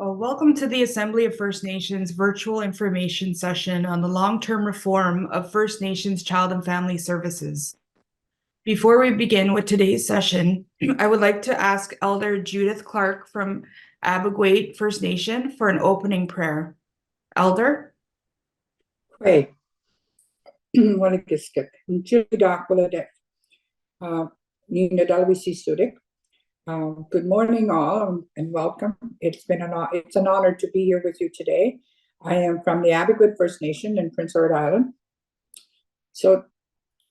Welcome to the Assembly of First Nations virtual information session on the long-term reform of First Nations Child and Family Services. Before we begin with today's session, I would like to ask Elder Judith Clark from Abiguate First Nation for an opening prayer. Elder? Pray. Good morning, all, and welcome. It's an honor to be here with you today. I am from the Abiguate First Nation in Prince Edward Island. So,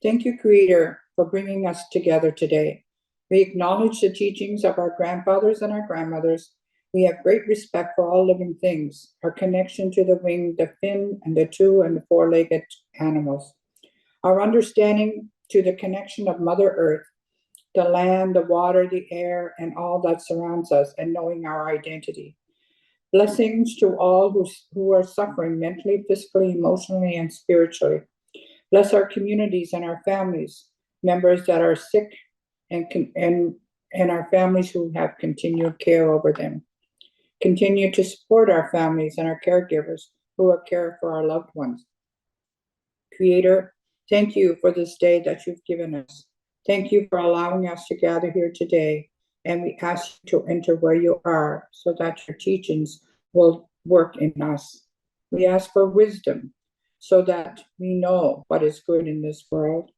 thank you, Creator, for bringing us together today. We acknowledge the teachings of our grandfathers and our grandmothers. We have great respect for all living things, our connection to the winged, the fin, and the two and the four-legged animals. Our understanding to the connection of Mother Earth, the land, the water, the air, and all that surrounds us, and knowing our identity. Blessings to all who are suffering mentally, physically, emotionally, and spiritually. Bless our communities and our families, members that are sick, and our families who have continued care over them. Continue to support our families and our caregivers who are caring for our loved ones. Creator, thank you for this day that you've given us. Thank you for allowing us to gather here today, and we ask you to enter where you are so that your teachings will work in us. We ask for wisdom so that we know what is good in this world.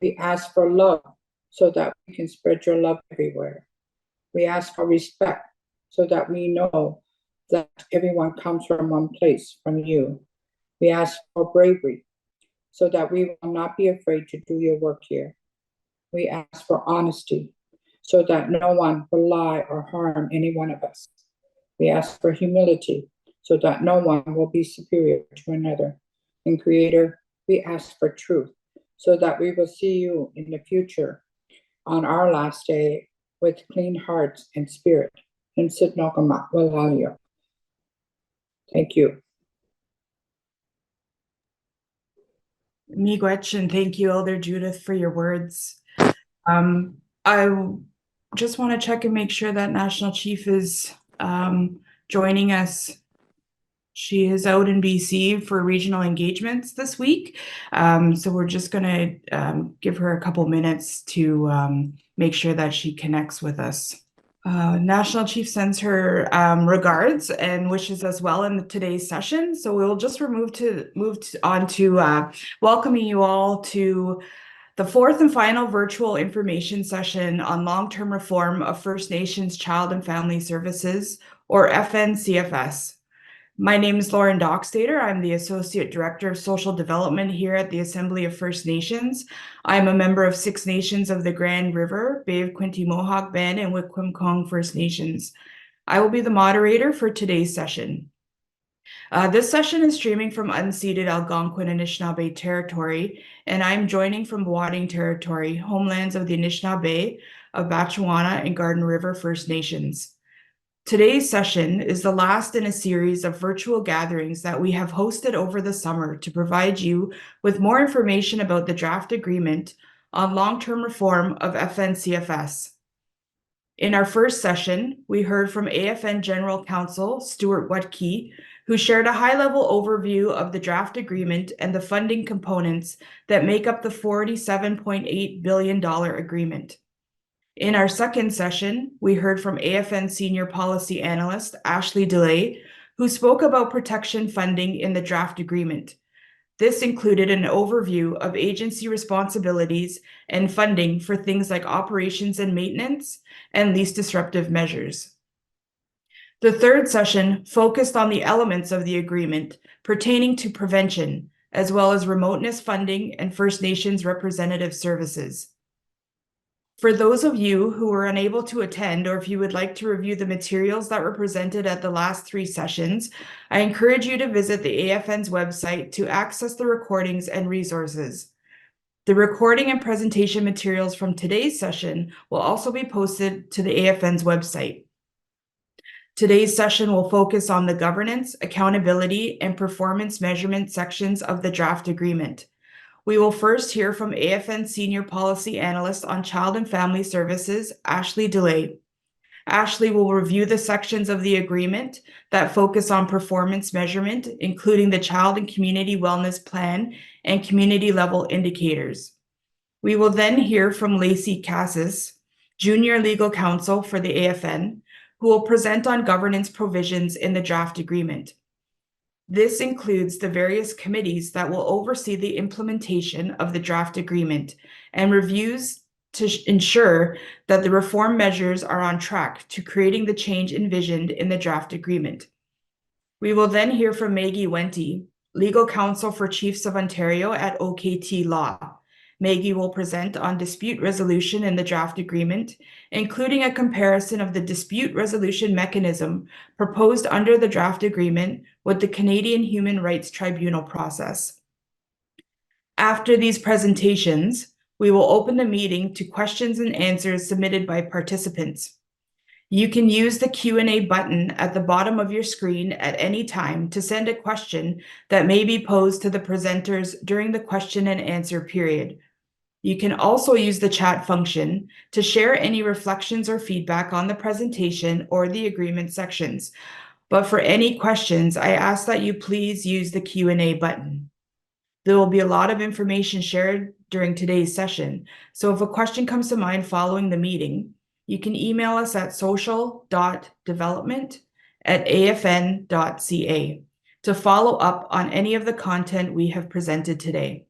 We ask for love so that we can spread your love everywhere. We ask for respect so that we know that everyone comes from one place, from you. We ask for bravery so that we will not be afraid to do your work here. We ask for honesty so that no one will lie or harm any one of us. We ask for humility so that no one will be superior to another. And Creator, we ask for truth so that we will see you in the future on our last day with clean hearts and spirit. And Sidnokama Walalio. Thank you. Miigwech, and thank you, Elder Judith, for your words. I just want to check and make sure that National Chief is joining us. She is out in BC for regional engagements this week. So we're just going to give her a couple minutes to make sure that she connects with us. National Chief sends her regards and wishes us well in today's session. So we'll just move on to welcoming you all to the fourth and final virtual information session on long-term reform of First Nations Child and Family Services, or FNCFS. My name is Lauren Dockstader. I'm the Associate Director of Social Development here at the Assembly of First Nations. I'm a member of Six Nations of the Grand River, Bay of Quinte Mohawk Band, and Wikwemkong First Nations. I will be the moderator for today's session. This session is streaming from unceded Algonquin Anishinaabe territory, and I'm joining from Boarding Territory, homelands of the Anishinaabe, of Batchewana and Garden River First Nations. Today's session is the last in a series of virtual gatherings that we have hosted over the summer to provide you with more information about the draft agreement on long-term reform of FNCFS. In our first session, we heard from AFN General Counsel Stuart Wutke, who shared a high-level overview of the draft agreement and the funding components that make up the $47.8 billion agreement. In our second session, we heard from AFN Senior Policy Analyst Ashley DeLay, who spoke about protection funding in the draft agreement. This included an overview of agency responsibilities and funding for things like operations and maintenance and least disruptive measures. The third session focused on the elements of the agreement pertaining to prevention, as well as remoteness funding and First Nations representative services. For those of you who were unable to attend, or if you would like to review the materials that were presented at the last three sessions, I encourage you to visit the AFN's website to access the recordings and resources. The recording and presentation materials from today's session will also be posted to the AFN's website. Today's session will focus on the governance, accountability, and performance measurement sections of the draft agreement. We will first hear from AFN Senior Policy Analyst on Child and Family Services, Ashley DeLay. Ashley will review the sections of the agreement that focus on performance measurement, including the Child and Community Wellness Plan and community level indicators. We will then hear from Lacey Cassis, Junior Legal Counsel for the AFN, who will present on governance provisions in the draft agreement. This includes the various committees that will oversee the implementation of the draft agreement and reviews to ensure that the reform measures are on track to creating the change envisioned in the draft agreement. We will then hear from Maggie Wenty, Legal Counsel for Chiefs of Ontario at OKT Law. Maggie will present on dispute resolution in the draft agreement, including a comparison of the dispute resolution mechanism proposed under the draft agreement with the Canadian Human Rights Tribunal process. After these presentations, we will open the meeting to questions and answers submitted by participants. You can use the Q&A button at the bottom of your screen at any time to send a question that may be posed to the presenters during the question and answer period. You can also use the chat function to share any reflections or feedback on the presentation or the agreement sections. But for any questions, I ask that you please use the Q&A button. There will be a lot of information shared during today's session, so if a question comes to mind following the meeting, you can email us at social.development@afn.ca to follow up on any of the content we have presented today.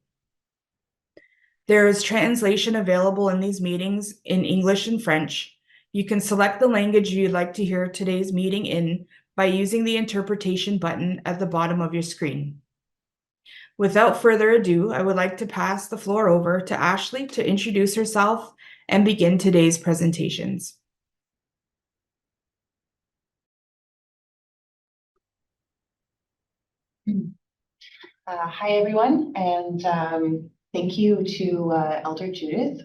There is translation available in these meetings in English and French. You can select the language you'd like to hear today's meeting in by using the interpretation button at the bottom of your screen. Without further ado, I would like to pass the floor over to Ashley to introduce herself and begin today's presentations. Hi, everyone, and thank you to Elder Judith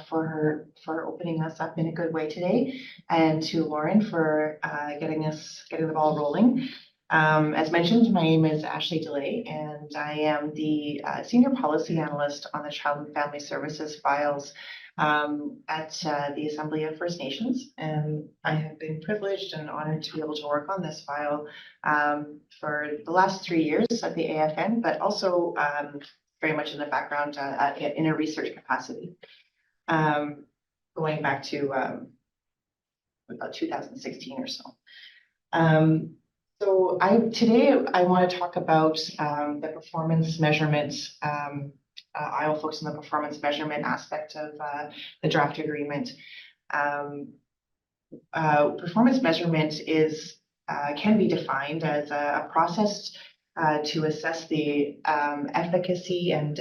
for opening us up in a good way today, and to Lauren for getting the ball rolling. As mentioned, my name is Ashley DeLay, and I am the Senior Policy Analyst on the Child and Family Services files at the Assembly of First Nations, and I have been privileged and honored to be able to work on this file for the last 3 years at the AFN, but also very much in the background in a research capacity, going back to about 2016 or so. So today I want to talk about the performance measurements. I will focus on the performance measurement aspect of the draft agreement. Performance measurement can be defined as a process to assess the efficacy and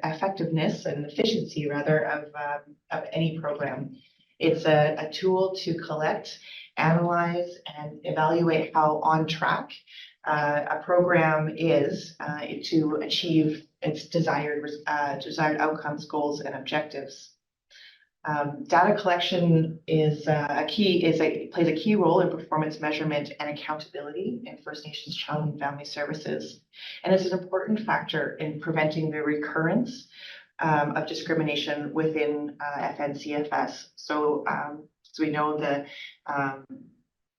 effectiveness and efficiency, rather, of any program. It's a tool to collect, analyze, and evaluate how on track a program is to achieve its desired outcomes, goals, and objectives. Data collection plays a key role in performance measurement and accountability in First Nations Child and Family Services, and is an important factor in preventing the recurrence of discrimination within FNCFS. So we know that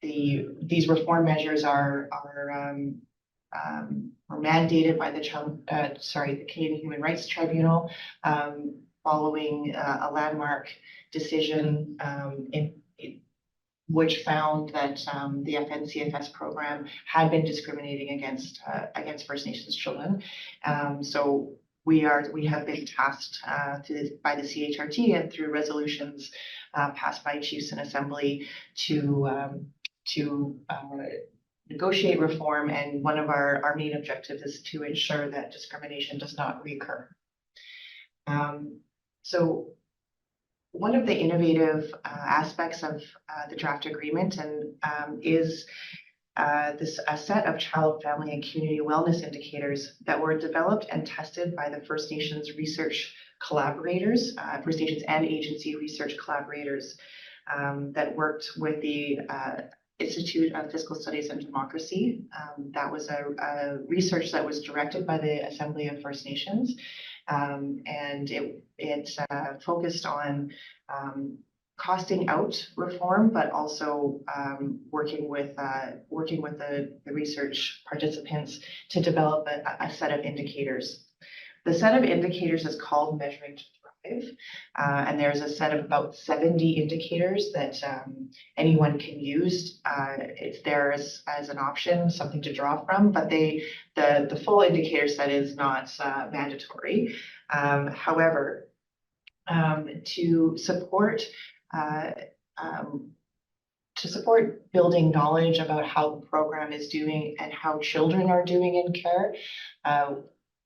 these reform measures are mandated by the Canadian Human Rights Tribunal, following a landmark decision which found that the FNCFS program had been discriminating against First Nations children. So we have been tasked by the CHRT and through resolutions passed by Chiefs and Assembly to negotiate reform, and one of our main objectives is to ensure that discrimination does not reoccur. So one of the innovative aspects of the draft agreement is a set of child, family, and community wellness indicators that were developed and tested by the First Nations research collaborators, First Nations and agency research collaborators that worked with the Institute of Fiscal Studies and Democracy. That was a research that was directed by the Assembly of First Nations, and it focused on costing out reform, but also working with the research participants to develop a set of indicators. The set of indicators is called Measuring to Thrive, and there's a set of about 70 indicators that anyone can use. It's there as an option, something to draw from, but the full indicator set is not mandatory. However, to support building knowledge about how the program is doing and how children are doing in care,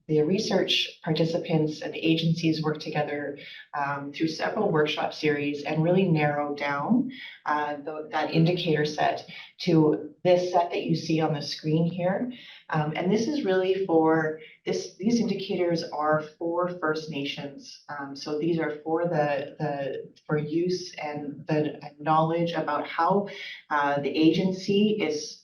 the research participants and agencies work together through several workshop series and really narrow down that indicator set to this set that you see on the screen here. And this is really for these indicators are for First Nations. So these are for for use and the knowledge about how the agency is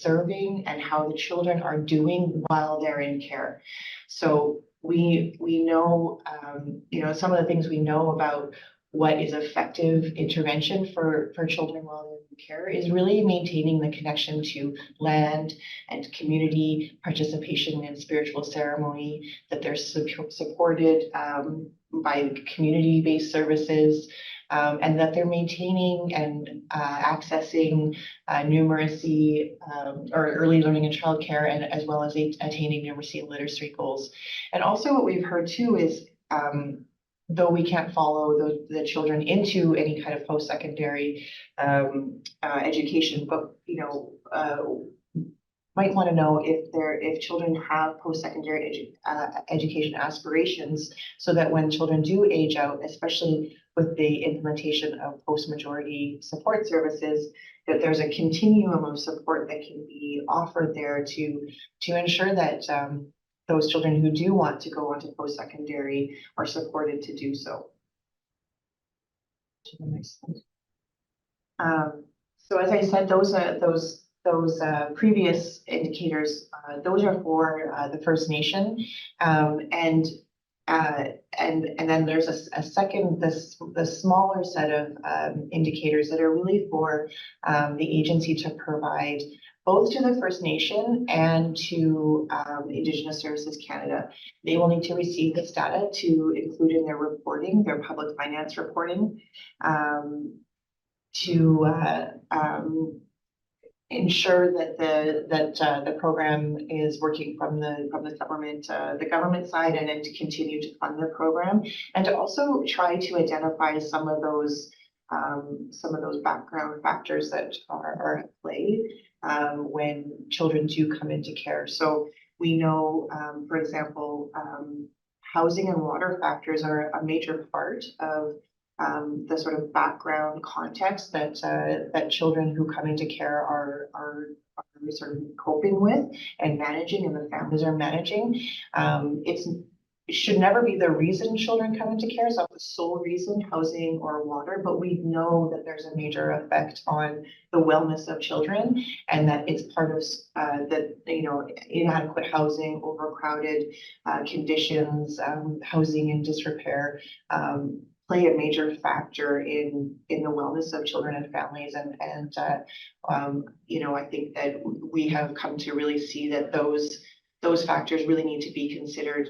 serving and how the children are doing while they're in care. So we know, some of the things we know about what is effective intervention for children while they're in care is really maintaining the connection to land and community participation in spiritual ceremony, that they're supported by community-based services, and that they're maintaining and accessing numeracy or early learning and childcare, and as well as attaining numeracy and literacy goals. And also what we've heard too is though we can't follow the children into any kind of post-secondary education, but might want to know if children have post-secondary education aspirations, so that when children do age out, especially with the implementation of post-majority support services, that there's a continuum of support that can be offered there to ensure that those children who do want to go on to post-secondary are supported to do so. To the next slide. So as I said, those previous indicators, those are for the First Nation, and then there's a second, the smaller set of indicators that are really for the agency to provide both to the First Nation and to Indigenous Services Canada. They will need to receive this data to include in their reporting, their public finance reporting, to ensure that the program is working from the government side, and then to continue to fund the program, and to also try to identify some of those background factors that are at play when children do come into care. So we know, for example, housing and water factors are a major part of the sort of background context that children who come into care are sort of coping with and managing, and the families are managing. It should never be the reason children come into care. It's not the sole reason, housing or water, but we know that there's a major effect on the wellness of children, and that it's part of inadequate housing, overcrowded conditions, housing in disrepair, play a major factor in the wellness of children and families, and I think that we have come to really see that those factors really need to be considered,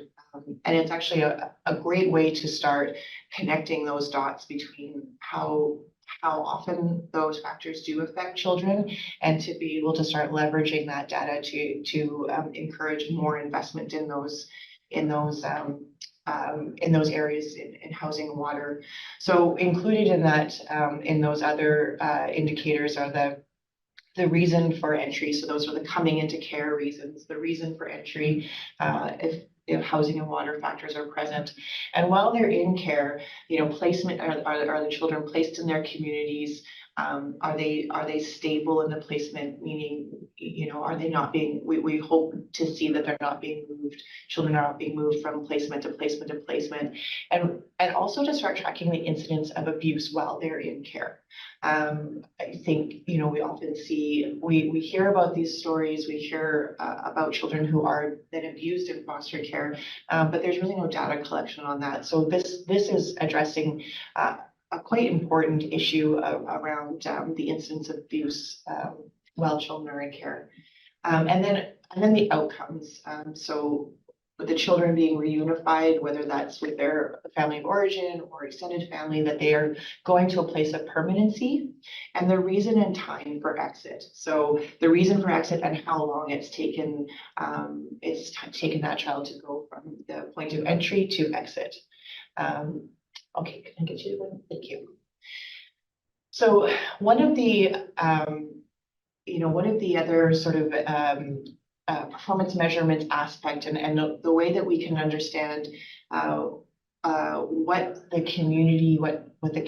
and it's actually a great way to start connecting those dots between how often those factors do affect children, and to be able to start leveraging that data to encourage more investment in those areas in housing and water. So included in that, in those other indicators are the reason for entry. So those are the coming into care reasons, the reason for entry, if housing and water factors are present. And while they're in care, placement, are the children placed in their communities? Are they stable in the placement? Meaning, are they not being? We hope to see that they're not being moved. Children are not being moved from placement to placement to placement, and also to start tracking the incidence of abuse while they're in care. I think we often see we hear about these stories. We hear about children who are then abused in foster care, but there's really no data collection on that. So this is addressing a quite important issue around the incidence of abuse while children are in care. And then the outcomes. So with the children being reunified, whether that's with their family of origin or extended family, that they are going to a place of permanency, and the reason and time for exit. So the reason for exit and how long it's taken that child to go from the point of entry to exit. Okay, can I get you one? Thank you. So one of the other sort of performance measurement aspect and the way that we can understand what the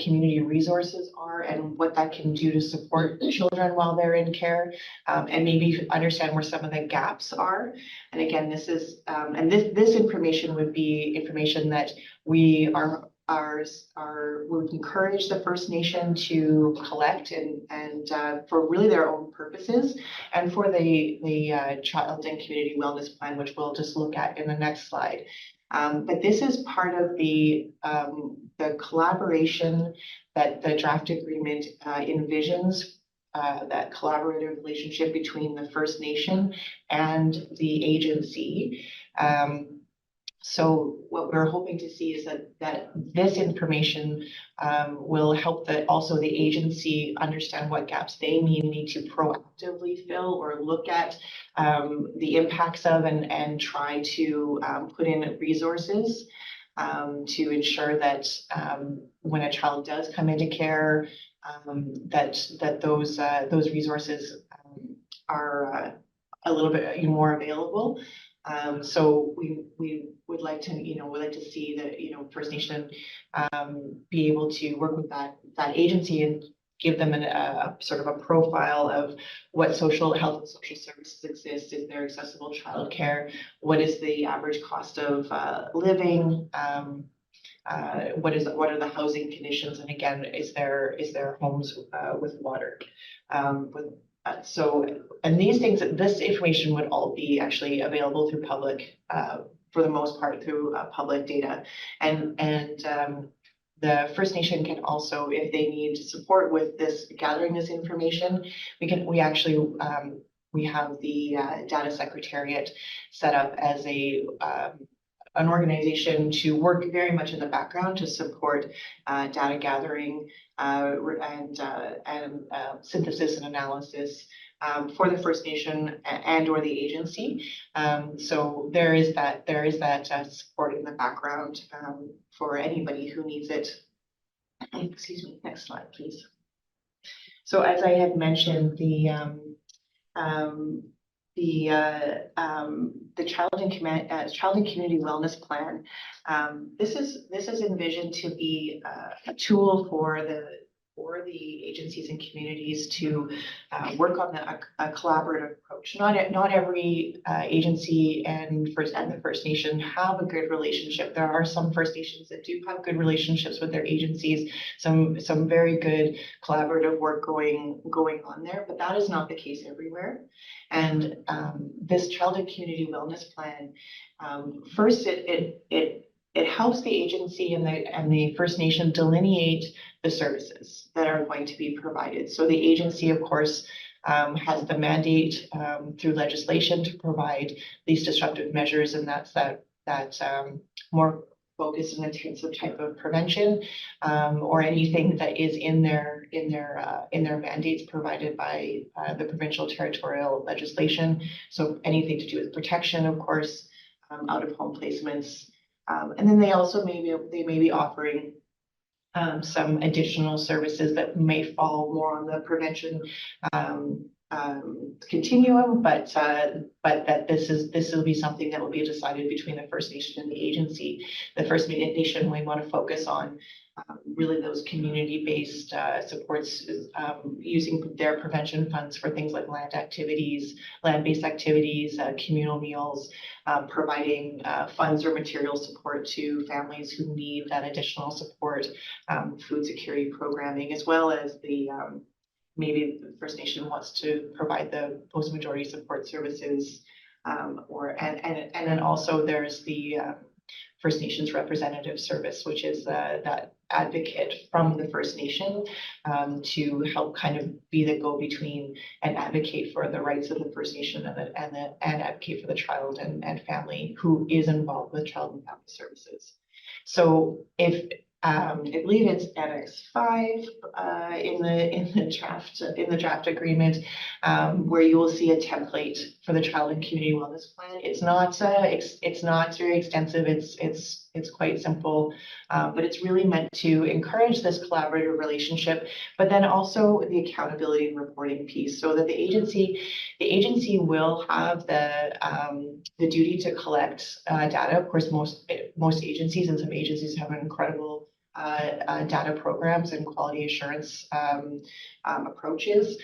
community resources are and what that can do to support children while they're in care, and maybe understand where some of the gaps are. And again, this is this information would be information that we would encourage the First Nation to collect and for really their own purposes, and for the child and community wellness plan, which we'll just look at in the next slide. But this is part of the collaboration that the draft agreement envisions, that collaborative relationship between the First Nation and the agency. So what we're hoping to see is that this information will help also the agency understand what gaps they need to proactively fill or look at the impacts of, and try to put in resources to ensure that when a child does come into care, that those resources are a little bit more available. So we would like to, see that, First Nation be able to work with that agency and give them a sort of a profile of what health and social services exist. Is there accessible childcare? What is the average cost of living? What are the housing conditions? And again, is there homes with water? And these things, this information would all be actually available through public, for the most part, through public data. And the First Nation can also, if they need support with gathering this information, we have the data secretariat set up as an organization to work very much in the background to support data gathering and synthesis and analysis for the First Nation and or the agency. So there is that support in the background for anybody who needs it. Excuse me. Next slide, please. So as I had mentioned, the child and community wellness plan. This is envisioned to be a tool for the agencies and communities to work on a collaborative approach. Not every agency and the First Nation have a good relationship. There are some First Nations that do have good relationships with their agencies, some very good collaborative work going on there, but that is not the case everywhere. And this child and community wellness plan, first it helps the agency and the First Nation delineate the services that are going to be provided. So the agency, of course, has the mandate through legislation to provide these disruptive measures, and that's that more focused and intensive type of prevention, or anything that is in their mandates provided by the provincial territorial legislation. So anything to do with protection, of course, out of home placements. And then they may be offering some additional services that may fall more on the prevention continuum, but that this will be something that will be decided between the First Nation and the agency. The First Nation we want to focus on really those community-based supports, using their prevention funds for things like land-based activities, communal meals, providing funds or material support to families who need that additional support, food security programming, as well as maybe the First Nation wants to provide the post-majority support services, and then also there's the First Nations representative service, which is that advocate from the First Nation to help kind of be the go-between and advocate for the rights of the First Nation and advocate for the child and family who is involved with child and family services. So if I believe it's Annex 5 in the draft agreement, where you will see a template for the Child and Community Wellness Plan. It's not very extensive. It's quite simple, but it's really meant to encourage this collaborative relationship, but then also the accountability and reporting piece, so that the agency will have the duty to collect data. Of course, most agencies, and some agencies have an incredible data programs and quality assurance approaches.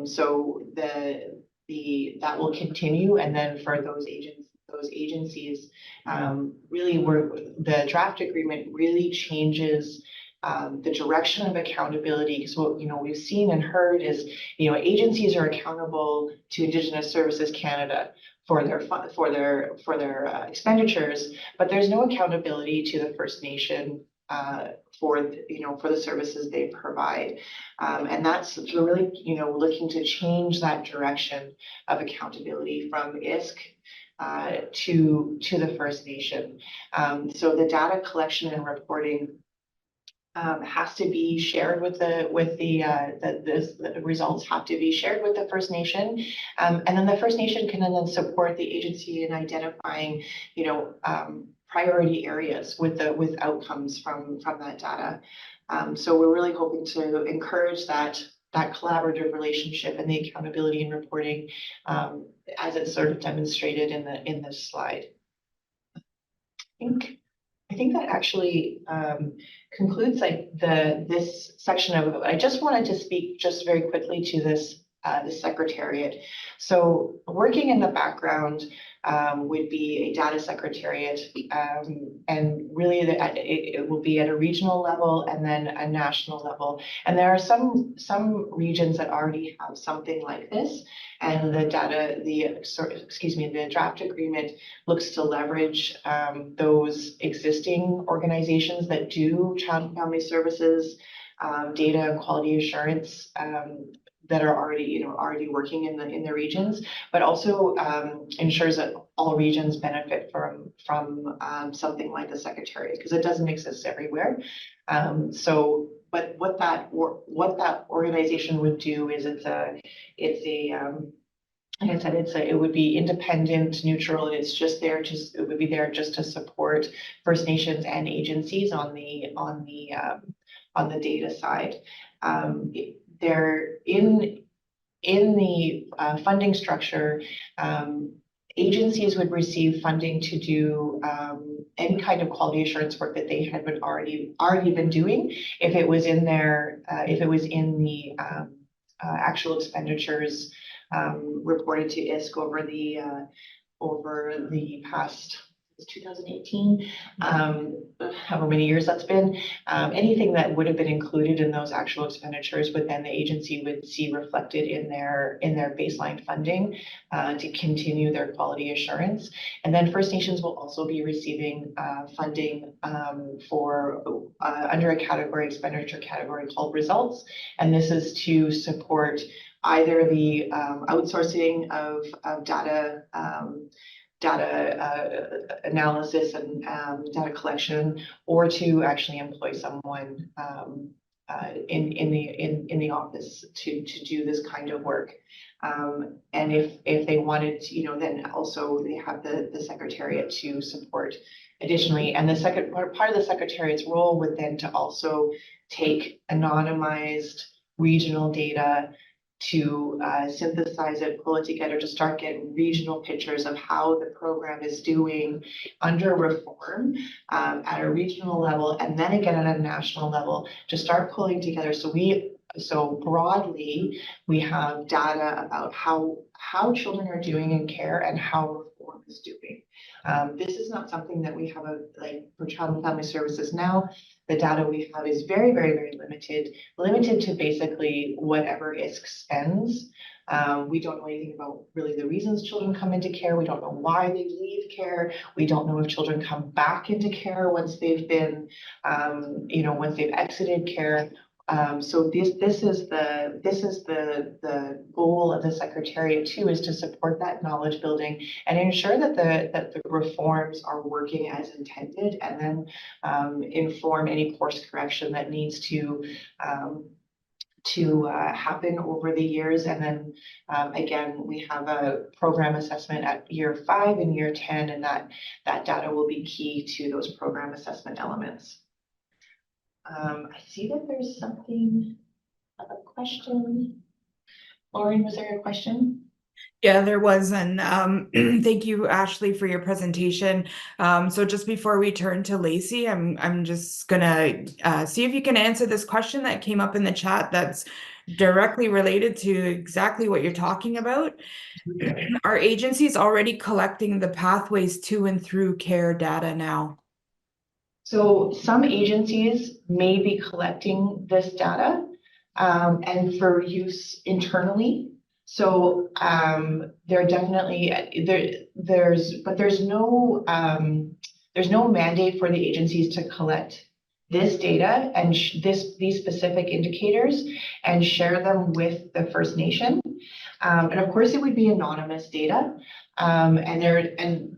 So that will continue, and then for those agencies, really the draft agreement really changes the direction of accountability. So what we've seen and heard is agencies are accountable to Indigenous Services Canada for their expenditures, but there's no accountability to the First Nation for the services they provide, and that's really looking to change that direction of accountability from ISK to the First Nation. So the data collection and reporting has to be shared with the results have to be shared with the First Nation, and then the First Nation can then support the agency in identifying priority areas with outcomes from that data. So we're really hoping to encourage that collaborative relationship and the accountability and reporting as it's sort of demonstrated in this slide. I think that actually concludes this section of it. I just wanted to speak just very quickly to this the secretariat. So working in the background would be a data secretariat, and really it will be at a regional level and then a national level. And there are some regions that already have something like this, and the draft agreement looks to leverage those existing organizations that do child and family services, data and quality assurance, that are already working in the regions, but also ensures that all regions benefit from something like the secretariat, because it doesn't exist everywhere. But what that organization would do is like I said, it would be independent, neutral, and it would be there just to support First Nations and agencies on the data side. They're in the funding structure. Agencies would receive funding to do any kind of quality assurance work that they had already been doing, if it was in the actual expenditures reported to ISK over the past 2018, however many years that's been. Anything that would have been included in those actual expenditures, but then the agency would see reflected in their baseline funding to continue their quality assurance. And then First Nations will also be receiving funding for under a expenditure category called results, and this is to support either the outsourcing of data analysis and data collection, or to actually employ someone in the office to do this kind of work. And if they wanted to, then also they have the secretariat to support additionally. And the second part of the secretariat's role would then to also take anonymized regional data, to synthesize it, pull it together, to start getting regional pictures of how the program is doing under reform at a regional level, and then again at a national level, to start pulling together. So broadly, we have data about how children are doing in care and how reform is doing. This is not something that we have for Child and Family Services now. The data we have is very, very, very limited to basically whatever ISC spends. We don't know anything about really the reasons children come into care. We don't know why they leave care. We don't know if children come back into care once they've been, once they've exited care. So this is the goal of the Secretariat too, is to support that knowledge building and ensure that the reforms are working as intended, and then inform any course correction that needs to happen over the years. And then again, we have a program assessment at year 5 and year 10, and that data will be key to those program assessment elements. I see that there's a question. Lauren, was there a question? Yeah, there was, and thank you, Ashley, for your presentation. So just before we turn to Lacey, I'm just gonna see if you can answer this question that came up in the chat that's directly related to exactly what you're talking about. Are agencies already collecting the pathways to and through care data now? So some agencies may be collecting this data and for use internally. So there definitely there's no mandate for the agencies to collect this data and these specific indicators and share them with the First Nation. And of course, it would be anonymous data, and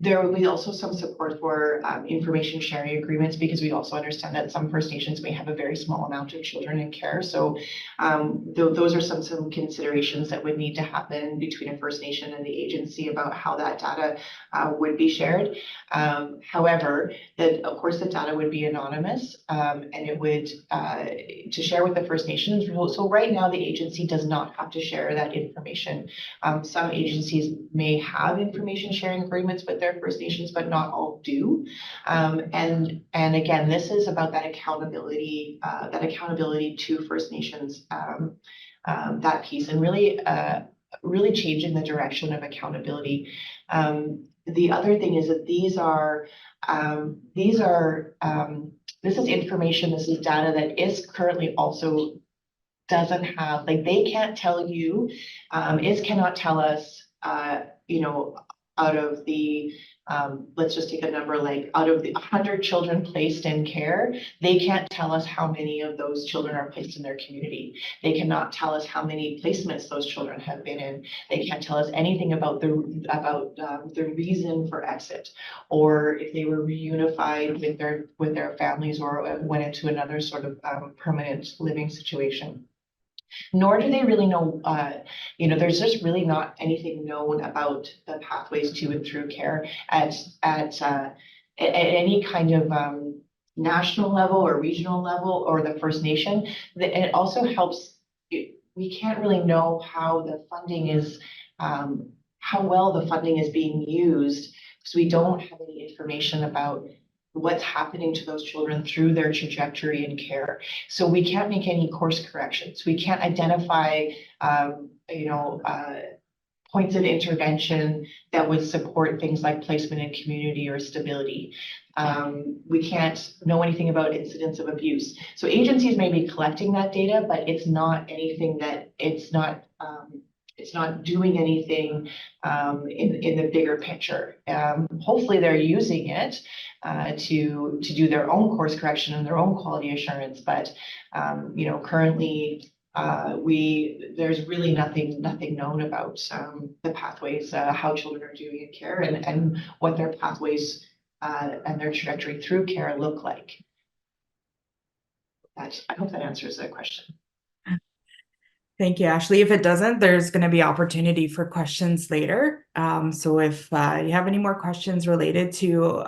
there will be also some support for information sharing agreements, because we also understand that some First Nations may have a very small amount of children in care. So those are some considerations that would need to happen between a First Nation and the agency about how that data would be shared. However, of course the data would be anonymous, and it would to share with the First Nations. So right now the agency does not have to share that information. Some agencies may have information sharing agreements with their First Nations, but not all do. And again, this is about that accountability to First Nations, that piece, and really changing the direction of accountability. The other thing is that this is information, this is data that is currently also doesn't have, like, they can't tell you, IS cannot tell us, out of the, let's just take a number, like out of the 100 children placed in care, they can't tell us how many of those children are placed in their community. They cannot tell us how many placements those children have been in. They can't tell us anything about the reason for exit, or if they were reunified with their families, or went into another sort of permanent living situation. Nor do they really know, there's just really not anything known about the pathways to and through care at any kind of national level or regional level or the First Nation. It also helps, we can't really know how the funding is, how well the funding is being used, because we don't have any information about what's happening to those children through their trajectory in care. So we can't make any course corrections. We can't identify, points of intervention that would support things like placement in community or stability. We can't know anything about incidents of abuse. So agencies may be collecting that data, but it's not anything that it's not doing anything in the bigger picture. Hopefully they're using it to do their own course correction and their own quality assurance, but currently there's really nothing known about the pathways, how children are doing in care, and what their pathways and their trajectory through care look like. I hope that answers the question. Thank you, Ashley. If it doesn't, there's going to be opportunity for questions later. So if you have any more questions related to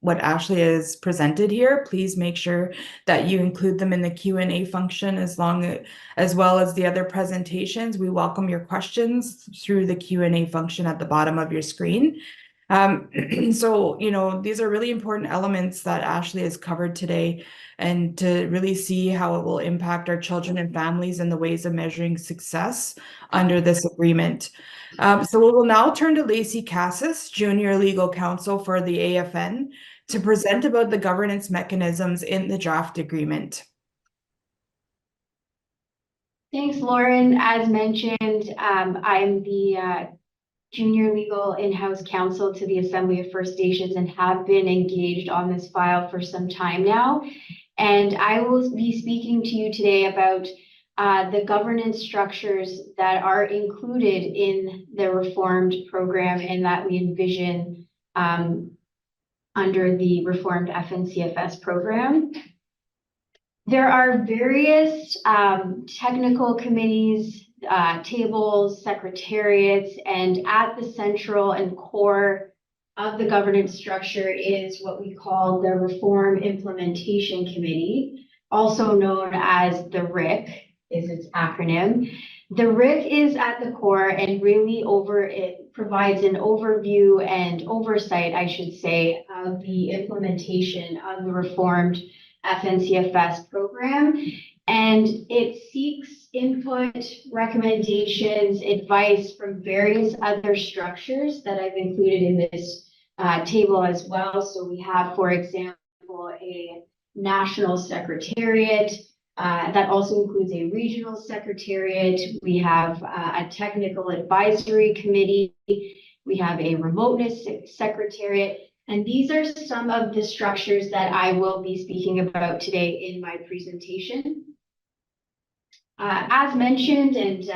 what Ashley has presented here, please make sure that you include them in the Q&A function, as well as the other presentations. We welcome your questions through the Q&A function at the bottom of your screen. So, these are really important elements that Ashley has covered today, and to really see how it will impact our children and families and the ways of measuring success under this agreement. So we will now turn to Lacey Cassis, Junior Legal Counsel for the AFN, to present about the governance mechanisms in the draft agreement. Thanks, Lauren. As mentioned, I'm the junior legal in-house counsel to the Assembly of First Nations and have been engaged on this file for some time now. And I will be speaking to you today about the governance structures that are included in the reformed program and that we envision under the reformed FNCFS program. There are various technical committees, tables, secretariats, and at the central and core of the governance structure is what we call the Reform Implementation Committee, also known as the RIC, is its acronym. The RIC is at the core and really it provides an overview and oversight, I should say, of the implementation of the reformed FNCFS program, and it seeks input, recommendations, advice from various other structures that I've included in this table as well. So we have, for example, a national secretariat that also includes a regional secretariat. We have a technical advisory committee. We have a remoteness secretariat. And these are some of the structures that I will be speaking about today in my presentation. As mentioned, and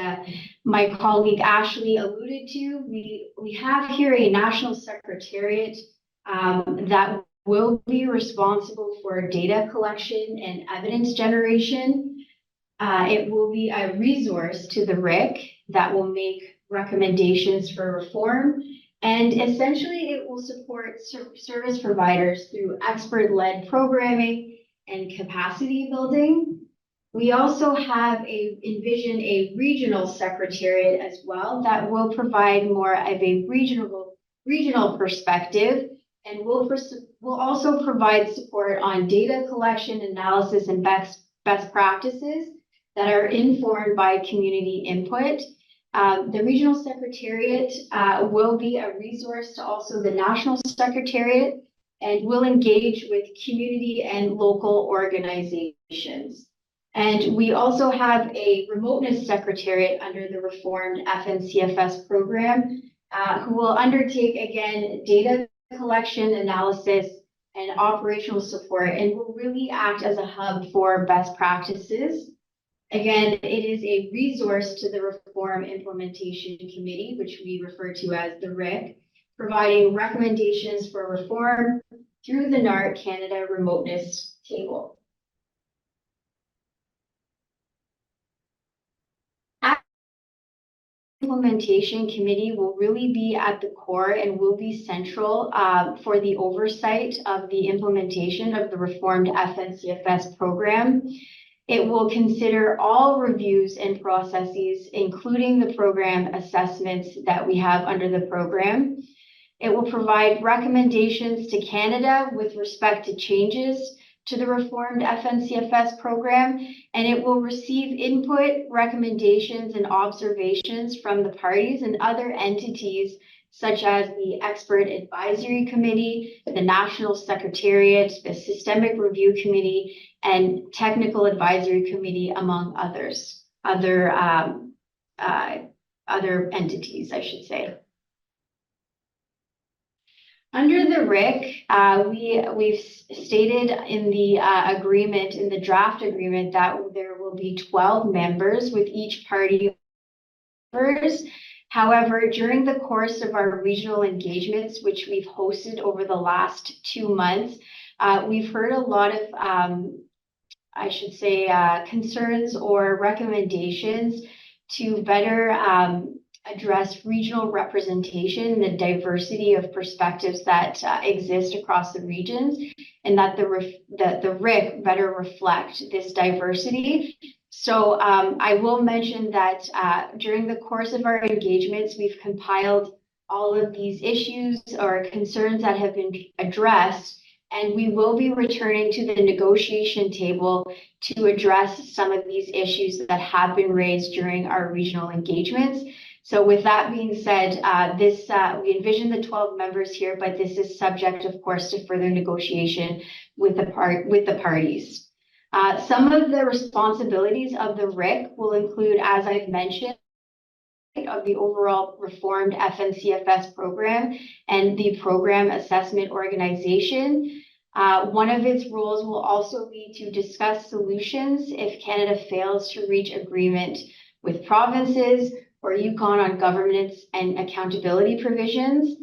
my colleague Ashley alluded to, we have here a national secretariat that will be responsible for data collection and evidence generation. It will be a resource to the RIC that will make recommendations for reform. And essentially, it will support service providers through expert-led programming and capacity building. We also envision a regional secretariat as well that will provide more of a regional perspective, and will also provide support on data collection, analysis, and best practices that are informed by community input. The regional secretariat will be a resource to also the national secretariat and will engage with community and local organizations. And we also have a remoteness secretariat under the reformed FNCFS program who will undertake, again, data collection, analysis, and operational support, and will really act as a hub for best practices. Again, it is a resource to the Reform Implementation Committee, which we refer to as the RIC, providing recommendations for reform through the NARC Canada Remoteness Table. Implementation Committee will really be at the core and will be central for the oversight of the implementation of the reformed FNCFS program. It will consider all reviews and processes, including the program assessments that we have under the program. It will provide recommendations to Canada with respect to changes to the reformed FNCFS program, and it will receive input, recommendations, and observations from the parties and other entities such as the Expert Advisory Committee, the National Secretariat, the Systemic Review Committee, and Technical Advisory Committee, among other entities, I should say. Under the RIC, we've stated in the agreement, in the draft agreement, that there will be 12 members with each party members. However, during the course of our regional engagements, which we've hosted over the last 2 months, we've heard a lot of, I should say, concerns or recommendations to better address regional representation, the diversity of perspectives that exist across the regions, and that the RIC better reflect this diversity. So I will mention that during the course of our engagements, we've compiled all of these issues or concerns that have been addressed, and we will be returning to the negotiation table to address some of these issues that have been raised during our regional engagements. So with that being said, we envision the 12 members here, but this is subject, of course, to further negotiation with the parties. Some of the responsibilities of the RIC will include, as I've mentioned, of the overall reformed FNCFS program and the program assessment organization. One of its roles will also be to discuss solutions if Canada fails to reach agreement with provinces or Yukon on governance and accountability provisions.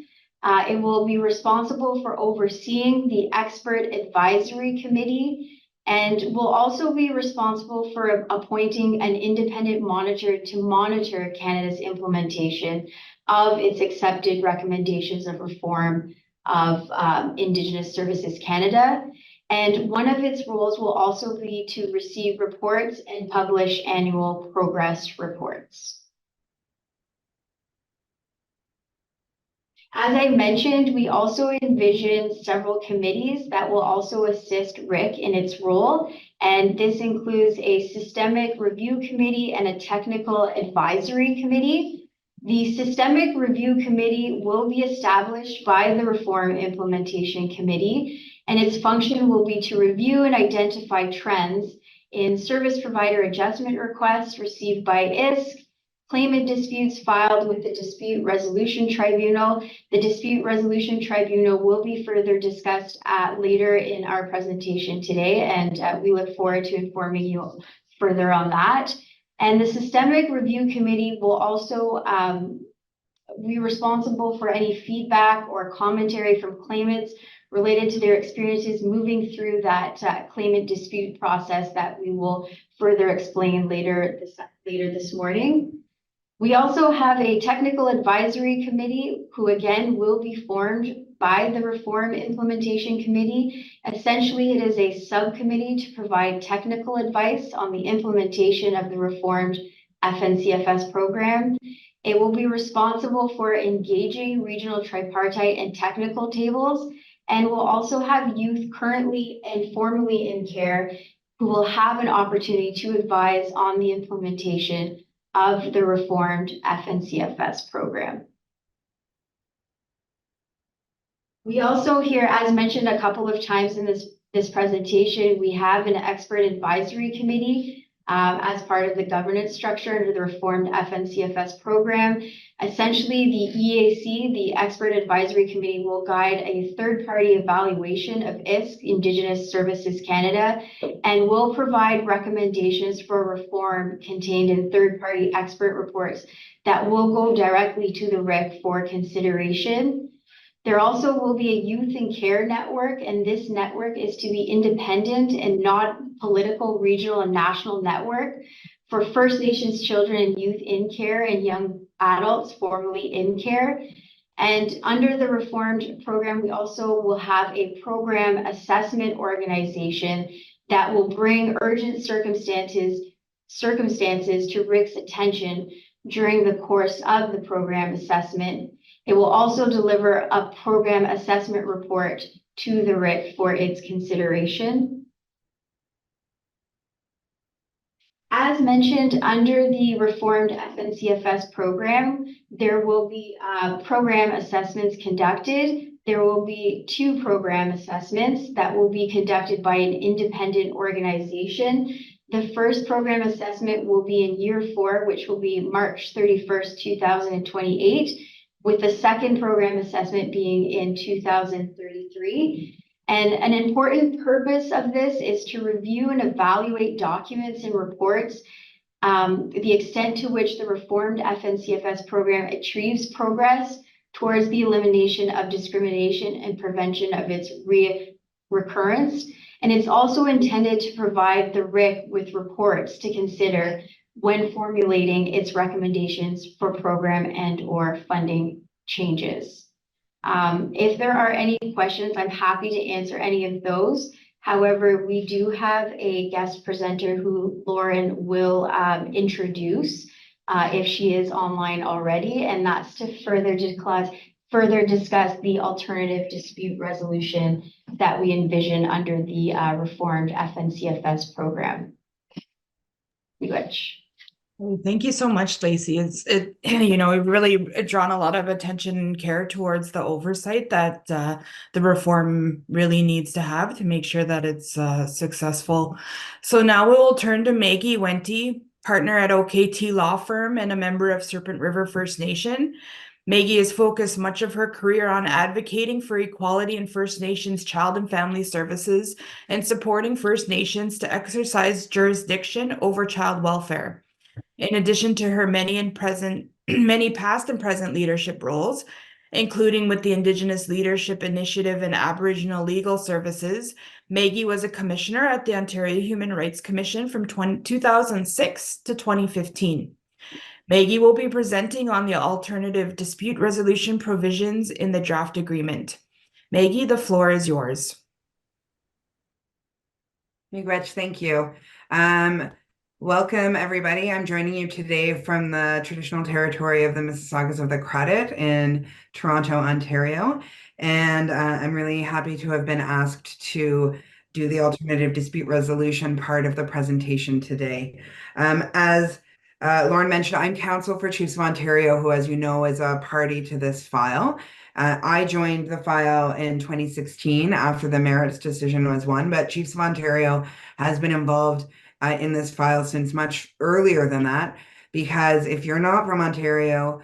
It will be responsible for overseeing the expert advisory committee and will also be responsible for appointing an independent monitor to monitor Canada's implementation of its accepted recommendations of reform of Indigenous Services Canada. And one of its roles will also be to receive reports and publish annual progress reports. As I mentioned, we also envision several committees that will also assist RIC in its role, and this includes a systemic review committee and a technical advisory committee. The systemic review committee will be established by the Reform Implementation Committee, and its function will be to review and identify trends in service provider adjustment requests received by ISC, claimant disputes filed with the Dispute Resolution Tribunal. The Dispute Resolution Tribunal will be further discussed later in our presentation today, and we look forward to informing you further on that. And the Systemic Review Committee will also be responsible for any feedback or commentary from claimants related to their experiences moving through that claimant dispute process that we will further explain later this morning. We also have a technical advisory committee who again will be formed by the Reform Implementation Committee. Essentially, it is a subcommittee to provide technical advice on the implementation of the reformed FNCFS program. It will be responsible for engaging regional tripartite and technical tables, and will also have youth currently and formerly in care who will have an opportunity to advise on the implementation of the reformed FNCFS program. We also here, as mentioned a couple of times in this presentation, we have an expert advisory committee as part of the governance structure under the reformed FNCFS program. Essentially, the EAC, the Expert Advisory Committee, will guide a third-party evaluation of ISC, Indigenous Services Canada, and will provide recommendations for reform contained in third-party expert reports that will go directly to the RIC for consideration. There also will be a youth in care network, and this network is to be independent and not political, regional, and national network for First Nations children and youth in care and young adults formerly in care. And under the reformed program, we also will have a program assessment organization that will bring urgent circumstances to RIC's attention during the course of the program assessment. It will also deliver a program assessment report to the RIC for its consideration. As mentioned, under the reformed FNCFS program, there will be program assessments conducted. There will be 2 program assessments that will be conducted by an independent organization. The first program assessment will be in year 4, which will be March 31st, 2028, with the second program assessment being in 2033. And an important purpose of this is to review and evaluate documents and reports, the extent to which the reformed FNCFS program achieves progress towards the elimination of discrimination and prevention of its recurrence. And it's also intended to provide the RIC with reports to consider when formulating its recommendations for program and/or funding changes. If there are any questions, I'm happy to answer any of those. However, we do have a guest presenter who Lauren will introduce. if she is online already, and that's to further discuss the alternative dispute resolution that we envision under the reformed FNCFS program. Which Thank you so much, Lacey. We've really drawn a lot of attention and care towards the oversight that the reform really needs to have to make sure that it's successful. So now we will turn to Maggie Wente, partner at OKT Law Firm and a member of Serpent River First Nation. Maggie has focused much of her career on advocating for equality in First Nations child and family services and supporting First Nations to exercise jurisdiction over child welfare. In addition to her many past and present leadership roles, including with the Indigenous Leadership Initiative and Aboriginal Legal Services, Maggie was a commissioner at the Ontario Human Rights Commission from 2006 to 2015. Maggie will be presenting on the alternative dispute resolution provisions in the draft agreement. Maggie, the floor is yours. Miigwech, thank you. Welcome, everybody. I'm joining you today from the traditional territory of the Mississaugas of the Credit in Toronto, Ontario. And I'm really happy to have been asked to do the alternative dispute resolution part of the presentation today. As Lauren mentioned, I'm counsel for Chiefs of Ontario, who, as you know, is a party to this file. I joined the file in 2016 after the merits decision was won, but Chiefs of Ontario has been involved in this file since much earlier than that, because if you're not from Ontario,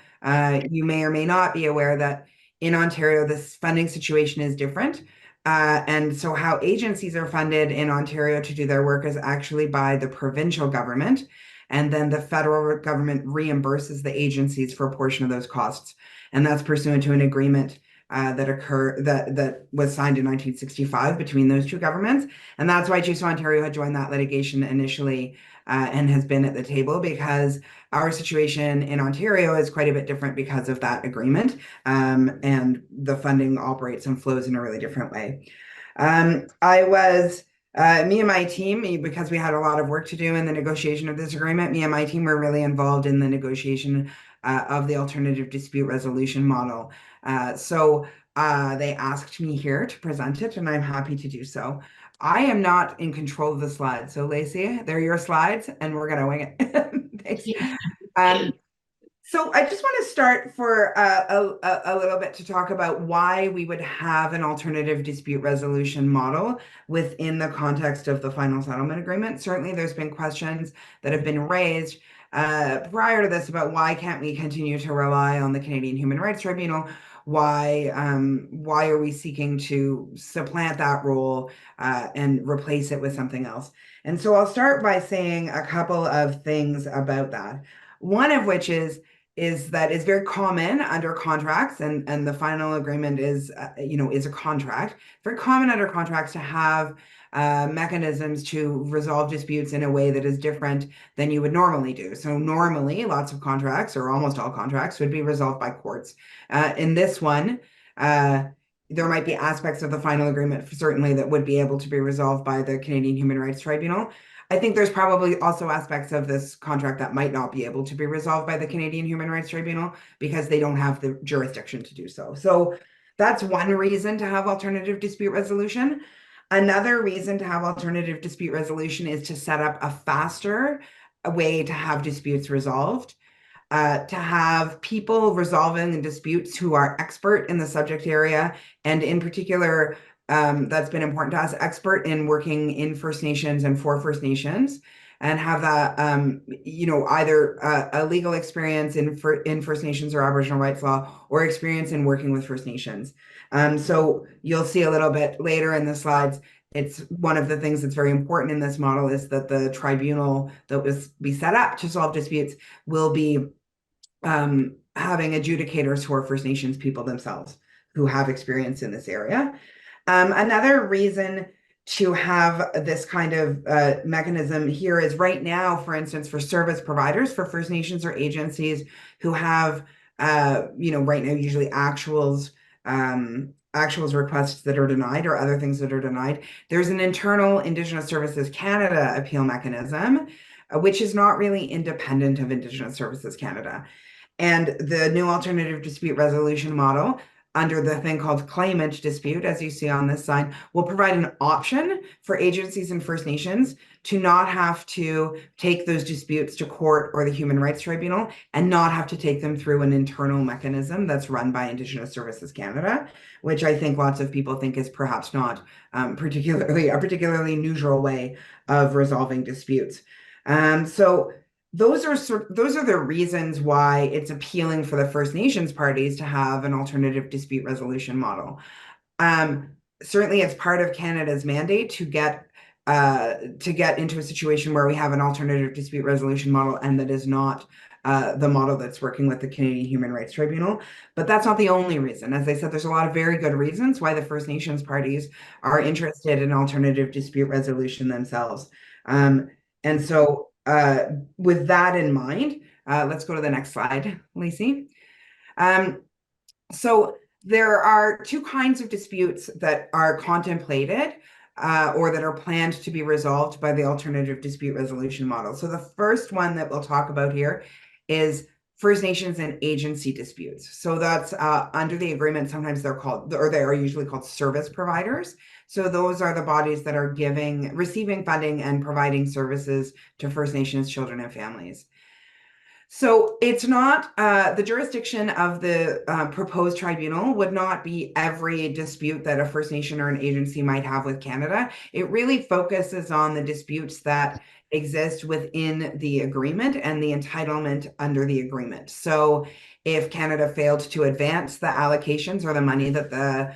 you may or may not be aware that in Ontario, this funding situation is different. And so how agencies are funded in Ontario to do their work is actually by the provincial government. And then the federal government reimburses the agencies for a portion of those costs. And that's pursuant to an agreement that was signed in 1965 between those two governments. And that's why Chiefs of Ontario had joined that litigation initially and has been at the table, because our situation in Ontario is quite a bit different because of that agreement. And the funding operates and flows in a really different way. Me and my team, because we had a lot of work to do in the negotiation of this agreement, me and my team were really involved in the negotiation of the alternative dispute resolution model. So they asked me here to present it, and I'm happy to do so. I am not in control of the slides. So Lacey, they're your slides, and we're gonna wing it. Thanks. So I just want to start for a little bit to talk about why we would have an alternative dispute resolution model within the context of the final settlement agreement. Certainly, there's been questions that have been raised prior to this about why can't we continue to rely on the Canadian Human Rights Tribunal? Why are we seeking to supplant that role and replace it with something else? And so I'll start by saying a couple of things about that. One of which is that it's very common under contracts, and the final agreement is a contract. Very common under contracts to have mechanisms to resolve disputes in a way that is different than you would normally do. So normally, lots of contracts, or almost all contracts, would be resolved by courts. In this one, there might be aspects of the final agreement, certainly, that would be able to be resolved by the Canadian Human Rights Tribunal. I think there's probably also aspects of this contract that might not be able to be resolved by the Canadian Human Rights Tribunal because they don't have the jurisdiction to do so. So that's one reason to have alternative dispute resolution. Another reason to have alternative dispute resolution is to set up a faster way to have disputes resolved. To have people resolving disputes who are expert in the subject area, and in particular, that's been important to us, expert in working in First Nations and for First Nations, and have that, either a legal experience in First Nations or Aboriginal rights law, or experience in working with First Nations. So you'll see a little bit later in the slides, it's one of the things that's very important in this model is that the tribunal that was be set up to solve disputes will be having adjudicators who are First Nations people themselves who have experience in this area. Another reason to have this kind of mechanism here is right now, for instance, for service providers, for First Nations or agencies who have, right now, usually actuals requests that are denied or other things that are denied. There's an internal Indigenous Services Canada appeal mechanism which is not really independent of Indigenous Services Canada. And the new alternative dispute resolution model, under the thing called claimant dispute, as you see on this side, will provide an option for agencies and First Nations to not have to take those disputes to court or the Human Rights Tribunal and not have to take them through an internal mechanism that's run by Indigenous Services Canada, which I think lots of people think is perhaps not particularly a particularly neutral way of resolving disputes. So those are the reasons why it's appealing for the First Nations parties to have an alternative dispute resolution model. Certainly, it's part of Canada's mandate to get into a situation where we have an alternative dispute resolution model, and that is not the model that's working with the Canadian Human Rights Tribunal. But that's not the only reason. As I said, there's a lot of very good reasons why the First Nations parties are interested in alternative dispute resolution themselves. And so with that in mind, let's go to the next slide, Lacey. So there are two kinds of disputes that are contemplated or that are planned to be resolved by the alternative dispute resolution model. So the first one that we'll talk about here is First Nations and agency disputes. So that's under the agreement, sometimes they're called, or they are usually called service providers. So those are the bodies that are receiving funding and providing services to First Nations children and families. So it's not the jurisdiction of the proposed tribunal would not be every dispute that a First Nation or an agency might have with Canada. It really focuses on the disputes that exist within the agreement and the entitlement under the agreement. So if Canada failed to advance the allocations or the money that the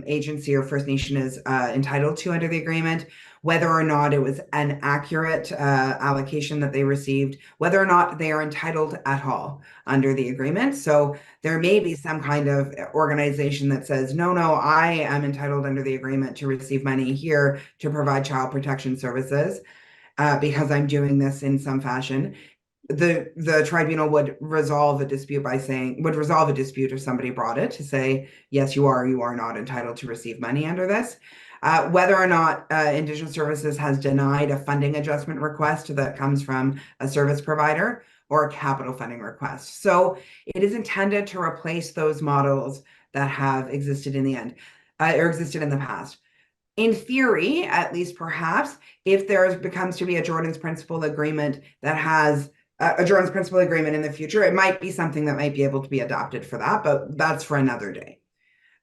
agency or First Nation is entitled to under the agreement, whether or not it was an accurate allocation that they received, whether or not they are entitled at all under the agreement. So there may be some kind of organization that says, no, I am entitled under the agreement to receive money here to provide child protection services because I'm doing this in some fashion. The tribunal would resolve a dispute if somebody brought it to say, yes, you are not entitled to receive money under this. Whether or not Indigenous Services has denied a funding adjustment request that comes from a service provider or a capital funding request. So it is intended to replace those models that have existed in the end or existed in the past. In theory, at least perhaps, if there becomes to be a Jordan's Principle agreement that has a Jordan's Principle agreement in the future, it might be something that might be able to be adopted for that, but that's for another day.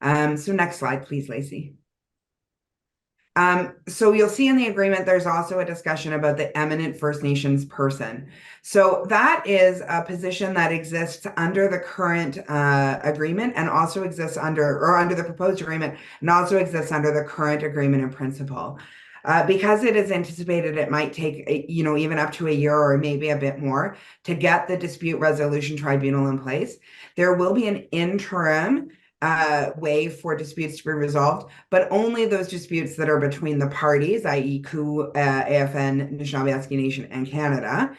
So next slide, please, Lacey. So you'll see in the agreement, there's also a discussion about the eminent First Nations person. So that is a position that exists under the current agreement and also exists under the proposed agreement and also exists under the current agreement in principle. Because it is anticipated it might take, even up to a year or maybe a bit more to get the dispute resolution tribunal in place, there will be an interim way for disputes to be resolved, but only those disputes that are between the parties, i.e. COO, AFN, Anishinaabe Nation, and Canada,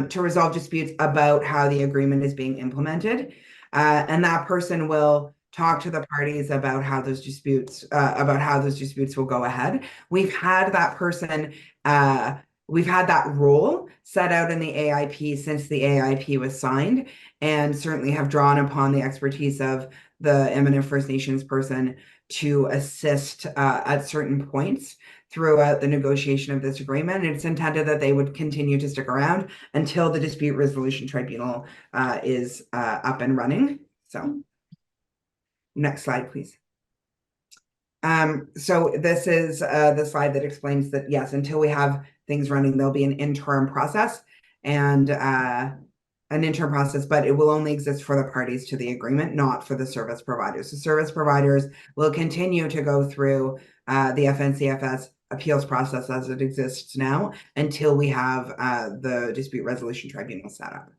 to resolve disputes about how the agreement is being implemented. And that person will talk to the parties about how those disputes will go ahead. We've had that person, we've had that role set out in the AIP since the AIP was signed, and certainly have drawn upon the expertise of the eminent First Nations person to assist at certain points throughout the negotiation of this agreement. And it's intended that they would continue to stick around until the dispute resolution tribunal is up and running. So next slide, please. So this is the slide that explains that, yes, until we have things running, there'll be an interim process and but it will only exist for the parties to the agreement, not for the service providers. The service providers will continue to go through the FNCFS appeals process as it exists now until we have the dispute resolution tribunal set up.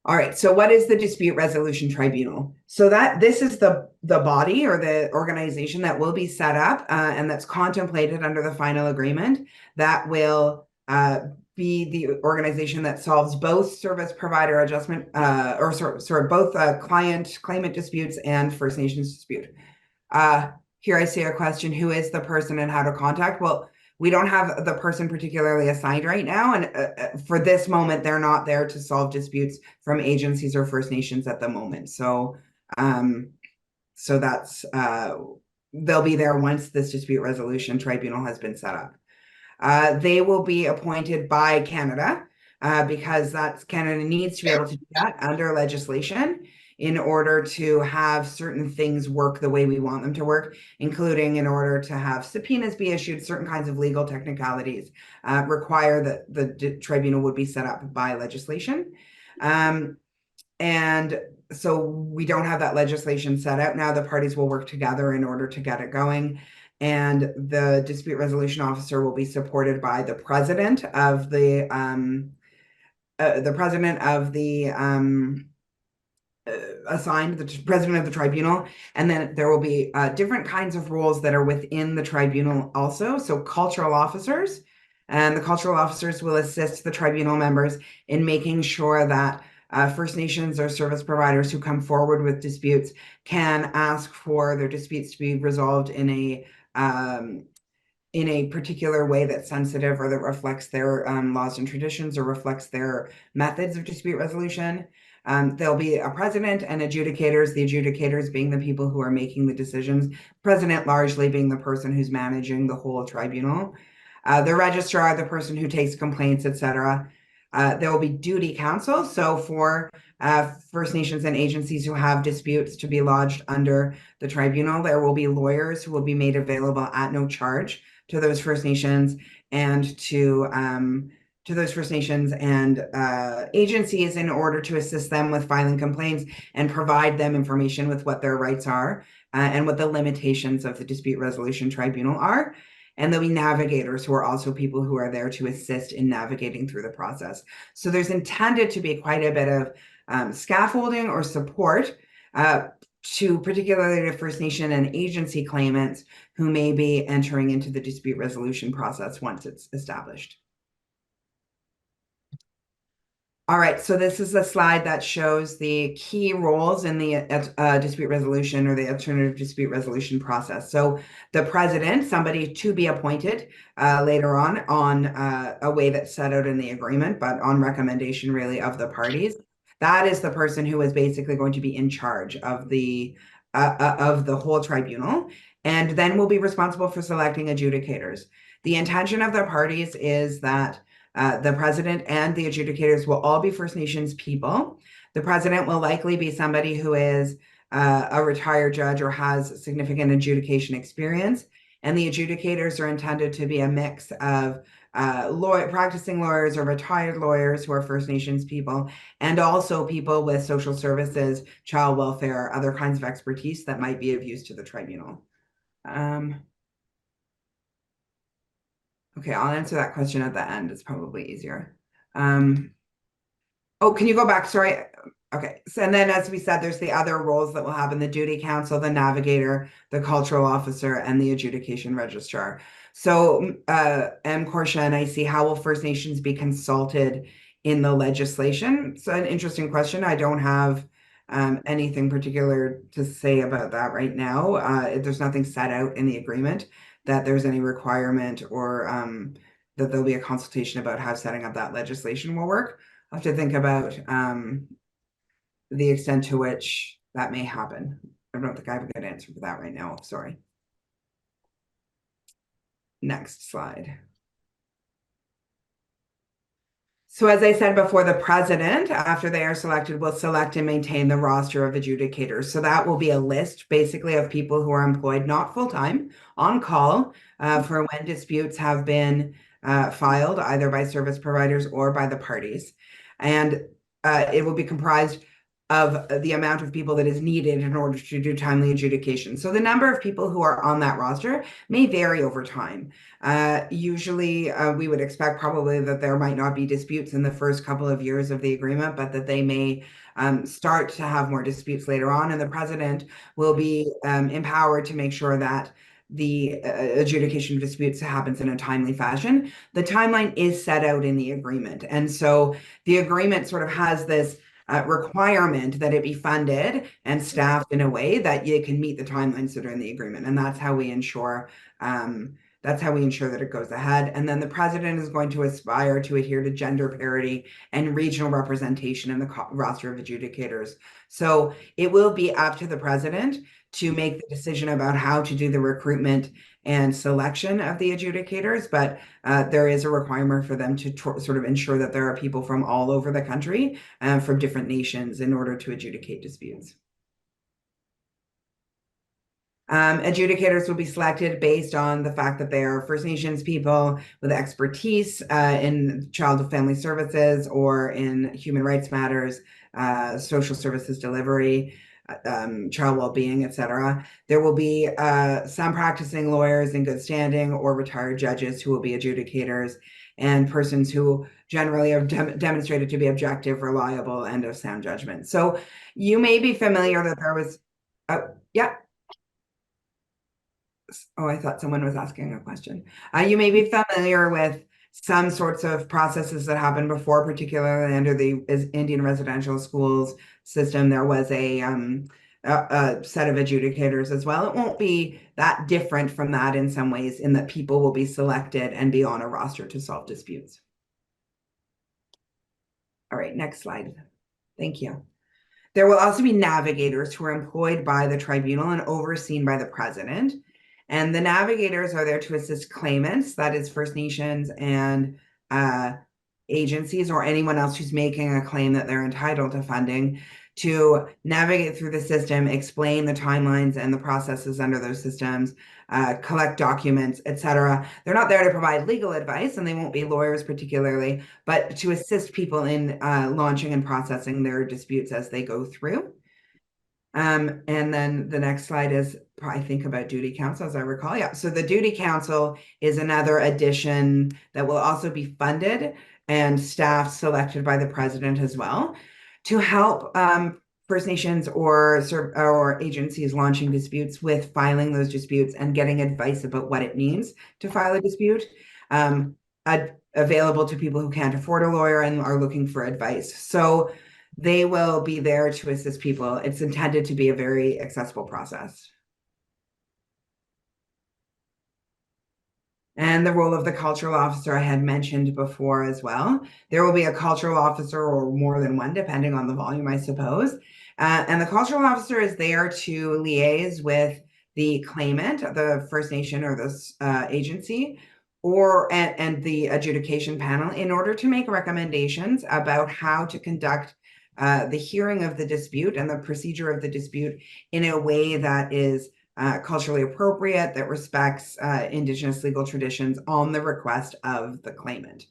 All right, so what is the dispute resolution tribunal? So this is the body or the organization that will be set up and that's contemplated under the final agreement that will be the organization that solves both service provider adjustment both claimant disputes and First Nations dispute. here I see a question, who is the person and how to contact? Well, we don't have the person particularly assigned right now. And for this moment, they're not there to solve disputes from agencies or First Nations at the moment. So, that's, they'll be there once this dispute resolution tribunal has been set up. They will be appointed by Canada because Canada needs to be able to do that under legislation in order to have certain things work the way we want them to work, including in order to have subpoenas be issued, certain kinds of legal technicalities require that the tribunal would be set up by legislation. And so we don't have that legislation set out now. The parties will work together in order to get it going. And the dispute resolution officer will be supported by the president of the assigned, the president of the tribunal, and then there will be different kinds of roles that are within the tribunal also. So cultural officers, and the cultural officers will assist the tribunal members in making sure that First Nations or service providers who come forward with disputes can ask for their disputes to be resolved in a particular way that's sensitive or that reflects their laws and traditions or reflects their methods of dispute resolution. There'll be a president and adjudicators, the adjudicators being the people who are making the decisions, president largely being the person who's managing the whole tribunal. The registrar, the person who takes complaints, etc. There will be duty counsel. So for First Nations and agencies who have disputes to be lodged under the tribunal, there will be lawyers who will be made available at no charge to those First Nations and to those First Nations and agencies in order to assist them with filing complaints and provide them information with what their rights are and what the limitations of the dispute resolution tribunal are. And there'll be navigators who are also people who are there to assist in navigating through the process. So there's intended to be quite a bit of scaffolding or support to particularly the First Nation and agency claimants who may be entering into the dispute resolution process once it's established. All right, so this is a slide that shows the key roles in the dispute resolution or the alternative dispute resolution process. So the president, somebody to be appointed later on a way that's set out in the agreement, but on recommendation really of the parties. That is the person who is basically going to be in charge of the whole tribunal, and then will be responsible for selecting adjudicators. The intention of the parties is that the president and the adjudicators will all be First Nations people. The president will likely be somebody who is a retired judge or has significant adjudication experience. And the adjudicators are intended to be a mix of practicing lawyers or retired lawyers who are First Nations people, and also people with social services, child welfare, other kinds of expertise that might be of use to the tribunal. Okay, I'll answer that question at the end. It's probably easier. Oh, can you go back? Sorry. Okay. So, and then as we said, there's the other roles that we'll have in the duty council, the navigator, the cultural officer, and the adjudication registrar. So M. Corsha and I see, how will First Nations be consulted in the legislation? It's an interesting question. I don't have anything particular to say about that right now. There's nothing set out in the agreement that there's any requirement or that there'll be a consultation about how setting up that legislation will work. I'll have to think about the extent to which that may happen. I don't think I have a good answer for that right now. Sorry. Next slide. So as I said before, the president, after they are selected, will select and maintain the roster of adjudicators. So that will be a list basically of people who are employed, not full-time, on call for when disputes have been filed either by service providers or by the parties. And it will be comprised of the amount of people that is needed in order to do timely adjudication. So the number of people who are on that roster may vary over time. Usually we would expect probably that there might not be disputes in the first couple of years of the agreement, but that they may start to have more disputes later on. And the president will be empowered to make sure that the adjudication of disputes happens in a timely fashion. The timeline is set out in the agreement. And so the agreement sort of has this requirement that it be funded and staffed in a way that you can meet the timelines that are in the agreement. And that's how we ensure that it goes ahead. And then the president is going to aspire to adhere to gender parity and regional representation in the roster of adjudicators. So it will be up to the president to make the decision about how to do the recruitment and selection of the adjudicators, but there is a requirement for them to sort of ensure that there are people from all over the country, from different nations, in order to adjudicate disputes. Adjudicators will be selected based on the fact that they are First Nations people with expertise in child and family services or in human rights matters, social services delivery, child well-being, etc. There will be some practicing lawyers in good standing or retired judges who will be adjudicators, and persons who generally have demonstrated to be objective, reliable, and of sound judgment. So you may be familiar that there was, yeah. Oh, I thought someone was asking a question. You may be familiar with some sorts of processes that happened before, particularly under the Indian residential schools system. There was a set of adjudicators as well. It won't be that different from that in some ways, in that people will be selected and be on a roster to solve disputes. All right, next slide. Thank you. There will also be navigators who are employed by the tribunal and overseen by the president. And the navigators are there to assist claimants, that is First Nations and agencies or anyone else who's making a claim that they're entitled to funding, to navigate through the system, explain the timelines and the processes under those systems, collect documents, etc. They're not there to provide legal advice, and they won't be lawyers particularly, but to assist people in launching and processing their disputes as they go through. And then the next slide is, I think, about duty counsel, as I recall. Yeah, so the duty counsel is another addition that will also be funded and staff selected by the president as well, to help First Nations or agencies launching disputes with filing those disputes and getting advice about what it means to file a dispute, available to people who can't afford a lawyer and are looking for advice. So they will be there to assist people. It's intended to be a very accessible process. And the role of the cultural officer I had mentioned before as well. There will be a cultural officer or more than one, depending on the volume, I suppose. And the cultural officer is there to liaise with the claimant, the First Nation or the agency, and the adjudication panel, in order to make recommendations about how to conduct the hearing of the dispute and the procedure of the dispute in a way that is culturally appropriate, that respects Indigenous legal traditions on the request of the claimant.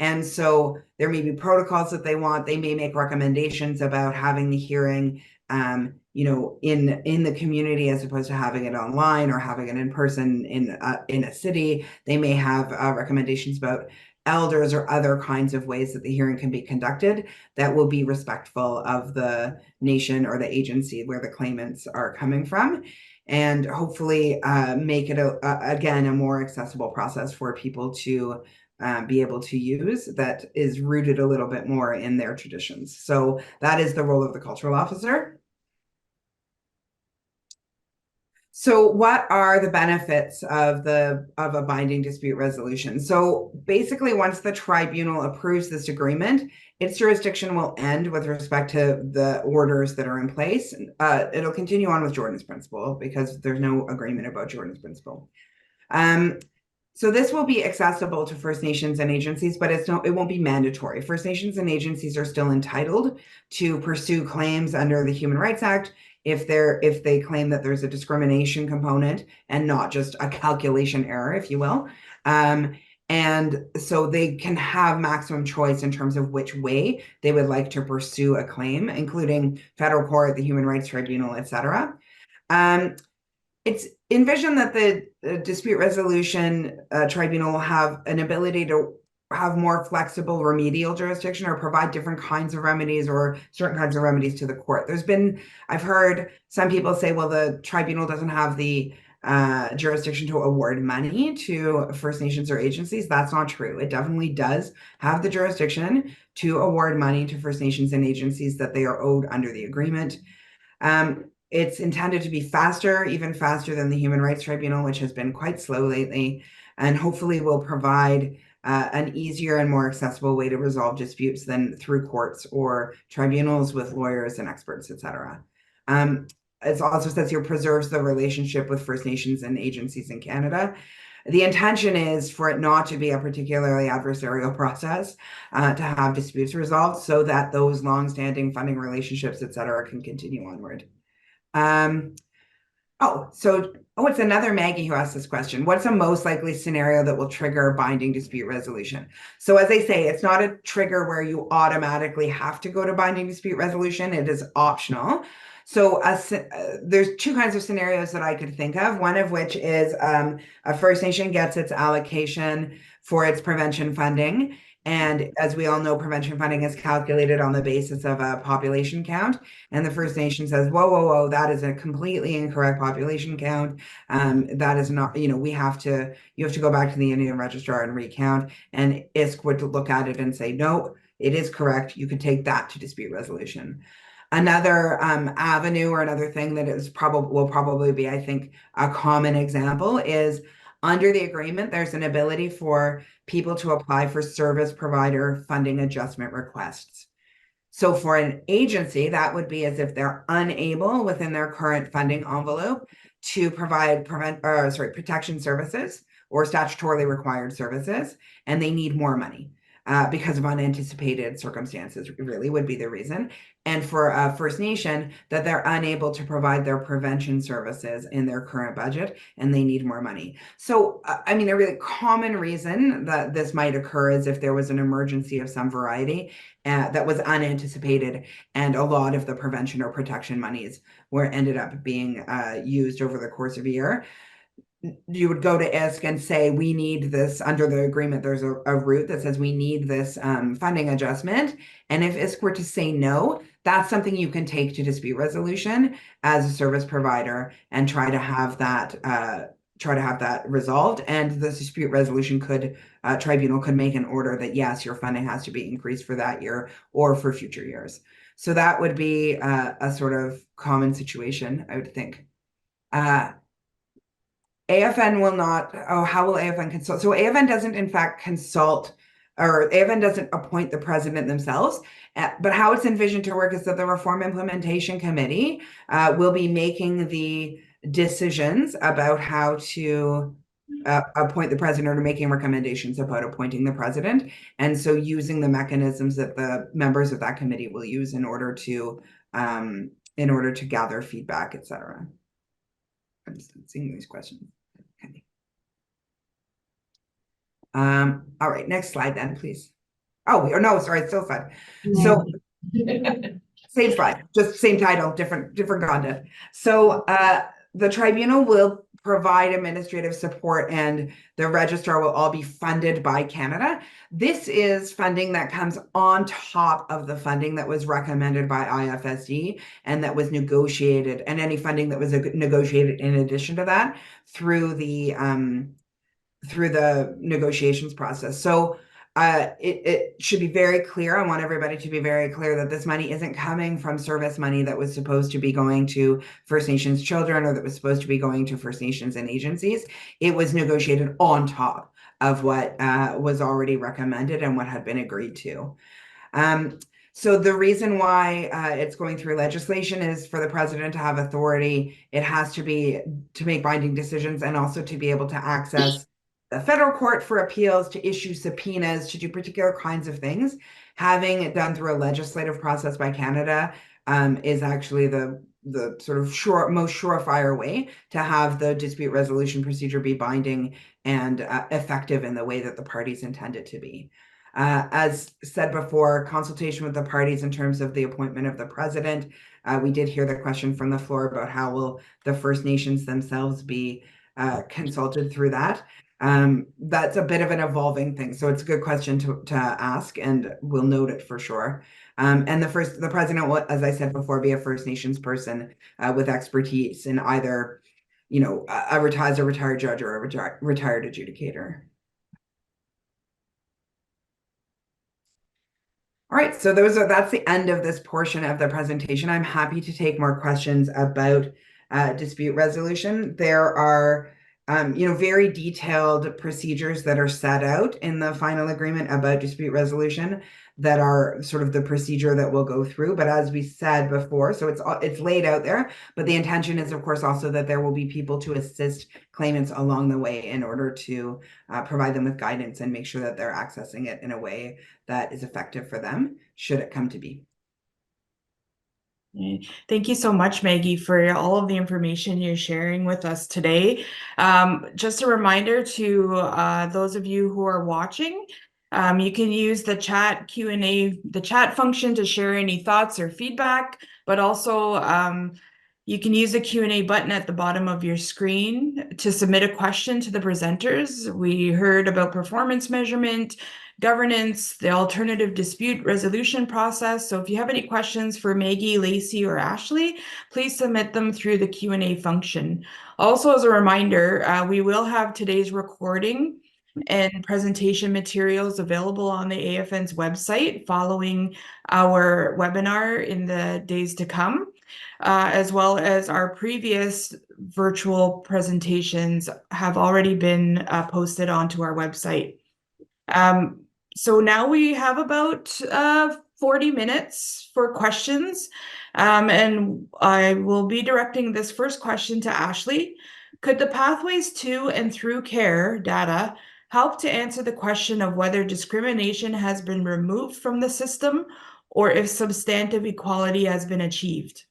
And so there may be protocols that they want. They may make recommendations about having the hearing, in the community, as opposed to having it online or having it in person in a city. They may have recommendations about elders or other kinds of ways that the hearing can be conducted that will be respectful of the nation or the agency where the claimants are coming from, and hopefully make it again a more accessible process for people to be able to use, that is rooted a little bit more in their traditions. So that is the role of the cultural officer. So what are the benefits of a binding dispute resolution? So basically, once the tribunal approves this agreement, its jurisdiction will end with respect to the orders that are in place. It'll continue on with Jordan's principle because there's no agreement about Jordan's principle. So this will be accessible to First Nations and agencies, but it won't be mandatory. First Nations and agencies are still entitled to pursue claims under the Human Rights Act if they claim that there's a discrimination component and not just a calculation error, if you will. And so they can have maximum choice in terms of which way they would like to pursue a claim, including federal court, the Human Rights Tribunal, etc. It's envisioned that the dispute resolution tribunal will have an ability to have more flexible remedial jurisdiction or provide different kinds of remedies or certain kinds of remedies to the court. I've heard some people say, well, the tribunal doesn't have the jurisdiction to award money to First Nations or agencies. That's not true. It definitely does have the jurisdiction to award money to First Nations and agencies that they are owed under the agreement. It's intended to be faster, even faster than the Human Rights Tribunal, which has been quite slow lately, and hopefully will provide an easier and more accessible way to resolve disputes than through courts or tribunals with lawyers and experts, etc. It also says here preserves the relationship with First Nations and agencies in Canada. The intention is for it not to be a particularly adversarial process, to have disputes resolved so that those longstanding funding relationships, et cetera, can continue onward. It's another Maggie who asked this question. What's the most likely scenario that will trigger binding dispute resolution? So as I say, it's not a trigger where you automatically have to go to binding dispute resolution. It is optional. So there's two kinds of scenarios that I could think of, one of which is a First Nation gets its allocation for its prevention funding. And as we all know, prevention funding is calculated on the basis of a population count. And the First Nation says, whoa, whoa, whoa, that is a completely incorrect population count. That is not, you have to go back to the Indian registrar and recount. And ISC would look at it and say, no, it is correct. You could take that to dispute resolution. Another avenue or another thing that will probably be, I think, a common example is under the agreement, there's an ability for people to apply for service provider funding adjustment requests. So for an agency, that would be as if they're unable within their current funding envelope to provide protection services or statutorily required services, and they need more money. Because of unanticipated circumstances, really would be the reason. And for a First Nation, that they're unable to provide their prevention services in their current budget and they need more money. So, a really common reason that this might occur is if there was an emergency of some variety that was unanticipated, and a lot of the prevention or protection monies ended up being used over the course of a year. You would go to ISC and say, we need this under the agreement. There's a route that says we need this funding adjustment. And if ISC were to say no, that's something you can take to dispute resolution as a service provider and try to have that resolved. And the dispute resolution tribunal could make an order that yes, your funding has to be increased for that year or for future years. So that would be a sort of common situation, I would think. AFN will not, how will AFN consult? So AFN doesn't in fact consult, or AFN doesn't appoint the president themselves, but how it's envisioned to work is that the Reform Implementation Committee will be making the decisions about how to appoint the president or making recommendations about appointing the president. And so using the mechanisms that the members of that committee will use in order to gather feedback, et cetera. I'm just seeing these questions. Okay. All right, next slide then, please. Oh, no, sorry, still slide. So same slide, just same title, different content. So the tribunal will provide administrative support and the registrar will all be funded by Canada. This is funding that comes on top of the funding that was recommended by IFSD and that was negotiated, and any funding that was negotiated in addition to that through the negotiations process. So it should be very clear. I want everybody to be very clear that this money isn't coming from service money that was supposed to be going to First Nations children or that was supposed to be going to First Nations and agencies. It was negotiated on top of what was already recommended and what had been agreed to. So the reason why it's going through legislation is for the president to have authority. It has to be to make binding decisions and also to be able to access the federal court for appeals, to issue subpoenas, to do particular kinds of things. Having it done through a legislative process by Canada is actually the sort of most surefire way to have the dispute resolution procedure be binding and effective in the way that the parties intend it to be. As said before, consultation with the parties in terms of the appointment of the president. We did hear the question from the floor about how will the First Nations themselves be consulted through that. That's a bit of an evolving thing. So it's a good question to ask, and we'll note it for sure. And the president will, as I said before, be a First Nations person with expertise in either a retired judge or a retired adjudicator. All right, so that's the end of this portion of the presentation. I'm happy to take more questions about dispute resolution. There are very detailed procedures that are set out in the final agreement about dispute resolution that are sort of the procedure that we'll go through. But as we said before, so it's laid out there, but the intention is, of course, also that there will be people to assist claimants along the way in order to provide them with guidance and make sure that they're accessing it in a way that is effective for them, should it come to be. Thank you so much, Maggie, for all of the information you're sharing with us today. Just a reminder to those of you who are watching, you can use the chat Q&A, the chat function to share any thoughts or feedback, but also you can use the Q&A button at the bottom of your screen to submit a question to the presenters. We heard about performance measurement, governance, the alternative dispute resolution process. So if you have any questions for Maggie, Lacey, or Ashley, please submit them through the Q&A function. Also, as a reminder, we will have today's recording and presentation materials available on the AFN's website following our webinar in the days to come, as well as our previous virtual presentations have already been posted onto our website. So now we have about 40 minutes for questions, and I will be directing this first question to Ashley. Could the pathways to and through care data help to answer the question of whether discrimination has been removed from the system or if substantive equality has been achieved?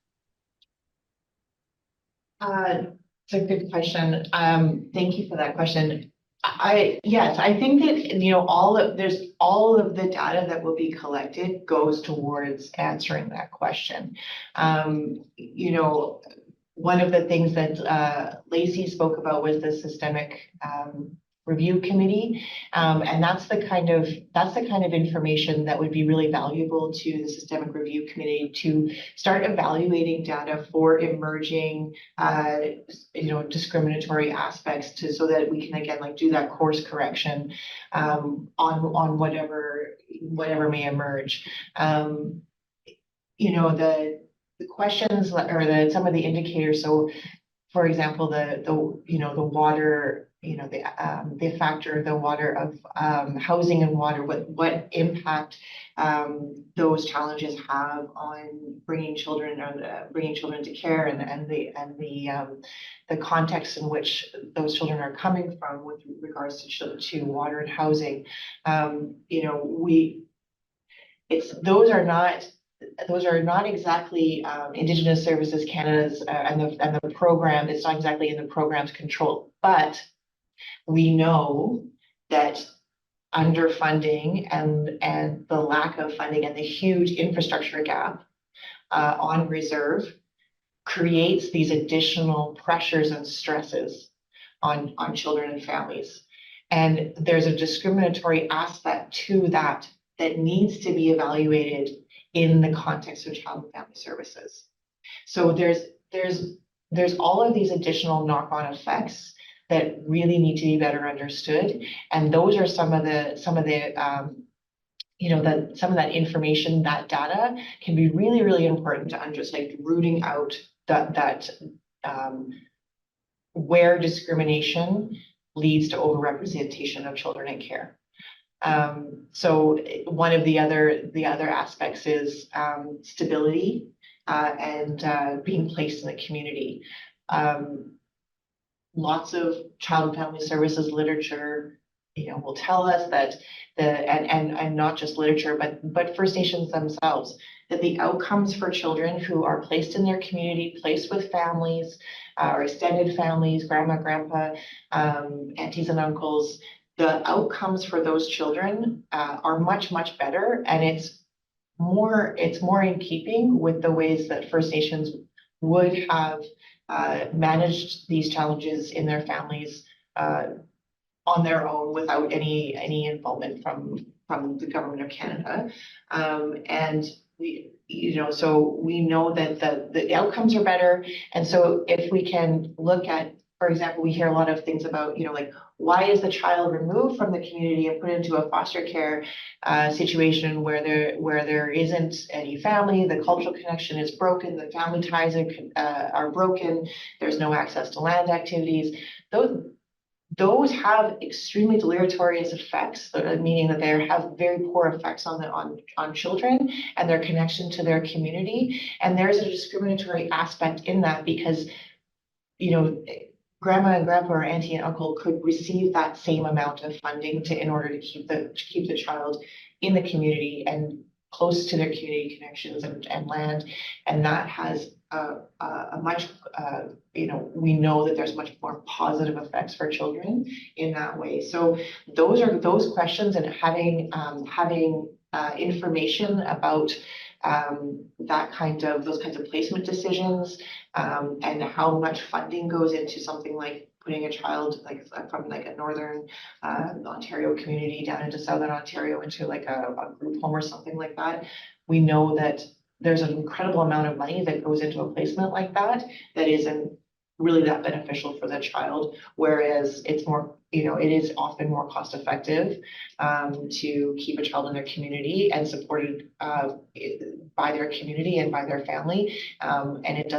It's a good question. Thank you for that question. Yes, I think that, all of the data that will be collected goes towards answering that question. One of the things that Lacey spoke about was the systemic review committee, and that's the kind of information that would be really valuable to the systemic review committee to start evaluating data for emerging discriminatory aspects, so that we can again do that course correction on whatever may emerge. The questions or some of the indicators. So, for example, the water, the factor, the water of housing and water, what impact those challenges have on bringing children to care, and the context in which those children are coming from with regards to water and housing. Those are not exactly Indigenous Services Canada's and the program. It's not exactly in the program's control, but we know that underfunding and the lack of funding and the huge infrastructure gap on reserve creates these additional pressures and stresses on children and families. And there's a discriminatory aspect to that needs to be evaluated in the context of child and family services. So there's all of these additional knock-on effects that really need to be better understood, and those are some of that information, that data can be really, really important to understand, rooting out that where discrimination leads to overrepresentation of children in care. So one of the other aspects is stability and being placed in the community. Lots of child and family services literature, will tell us that and not just literature, but First Nations themselves, that the outcomes for children who are placed in their community, placed with families or extended families, grandma, grandpa, aunties and uncles, the outcomes for those children are much, much better, and it's more in keeping with the ways that First Nations would have managed these challenges in their families on their own without any involvement from the government of Canada. And so we know that the outcomes are better, and so if we can look at for example, we hear a lot of things about, like, why is the child removed from the community and put into a foster care situation where there isn't any family, the cultural connection is broken, the family ties are broken, there's no access to land activities. Those have extremely deleterious effects, meaning that they have very poor effects on children and their connection to their community. And there's a discriminatory aspect in that because, grandma and grandpa or auntie and uncle could receive that same amount of funding in order to keep the child in the community and close to their community connections and land. And that has a much, we know that there's much more positive effects for children in that way. So those questions, and having information about those kinds of placement decisions, and how much funding goes into something like putting a child from a northern Ontario community down into southern Ontario into a group home or something like that. We know that there's an incredible amount of money that goes into a placement like that isn't really that beneficial for the child, whereas it's more, it is often more cost effective to keep a child in their community and supported by their community and by their family, and it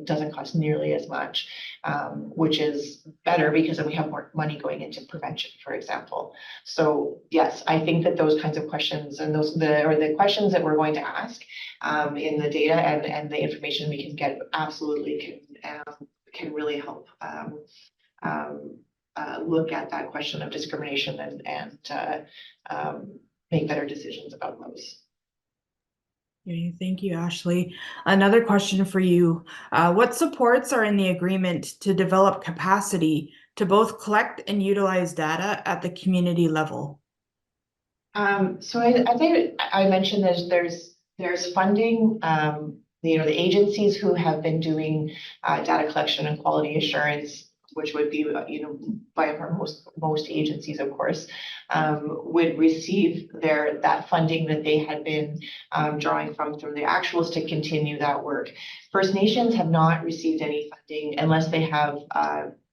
doesn't cost nearly as much, which is better because then we have more money going into prevention, for example. So yes, I think that those kinds of questions and the questions that we're going to ask in the data and the information we can get absolutely can really help look at that question of discrimination and make better decisions about those. Okay, thank you, Ashley. Another question for you. What supports are in the agreement to develop capacity to both collect and utilize data at the community level? So I think I mentioned there's funding. The agencies who have been doing data collection and quality assurance, which would be by far most agencies, of course, would receive that funding that they had been drawing from the actuals to continue that work. First Nations have not received any funding unless they have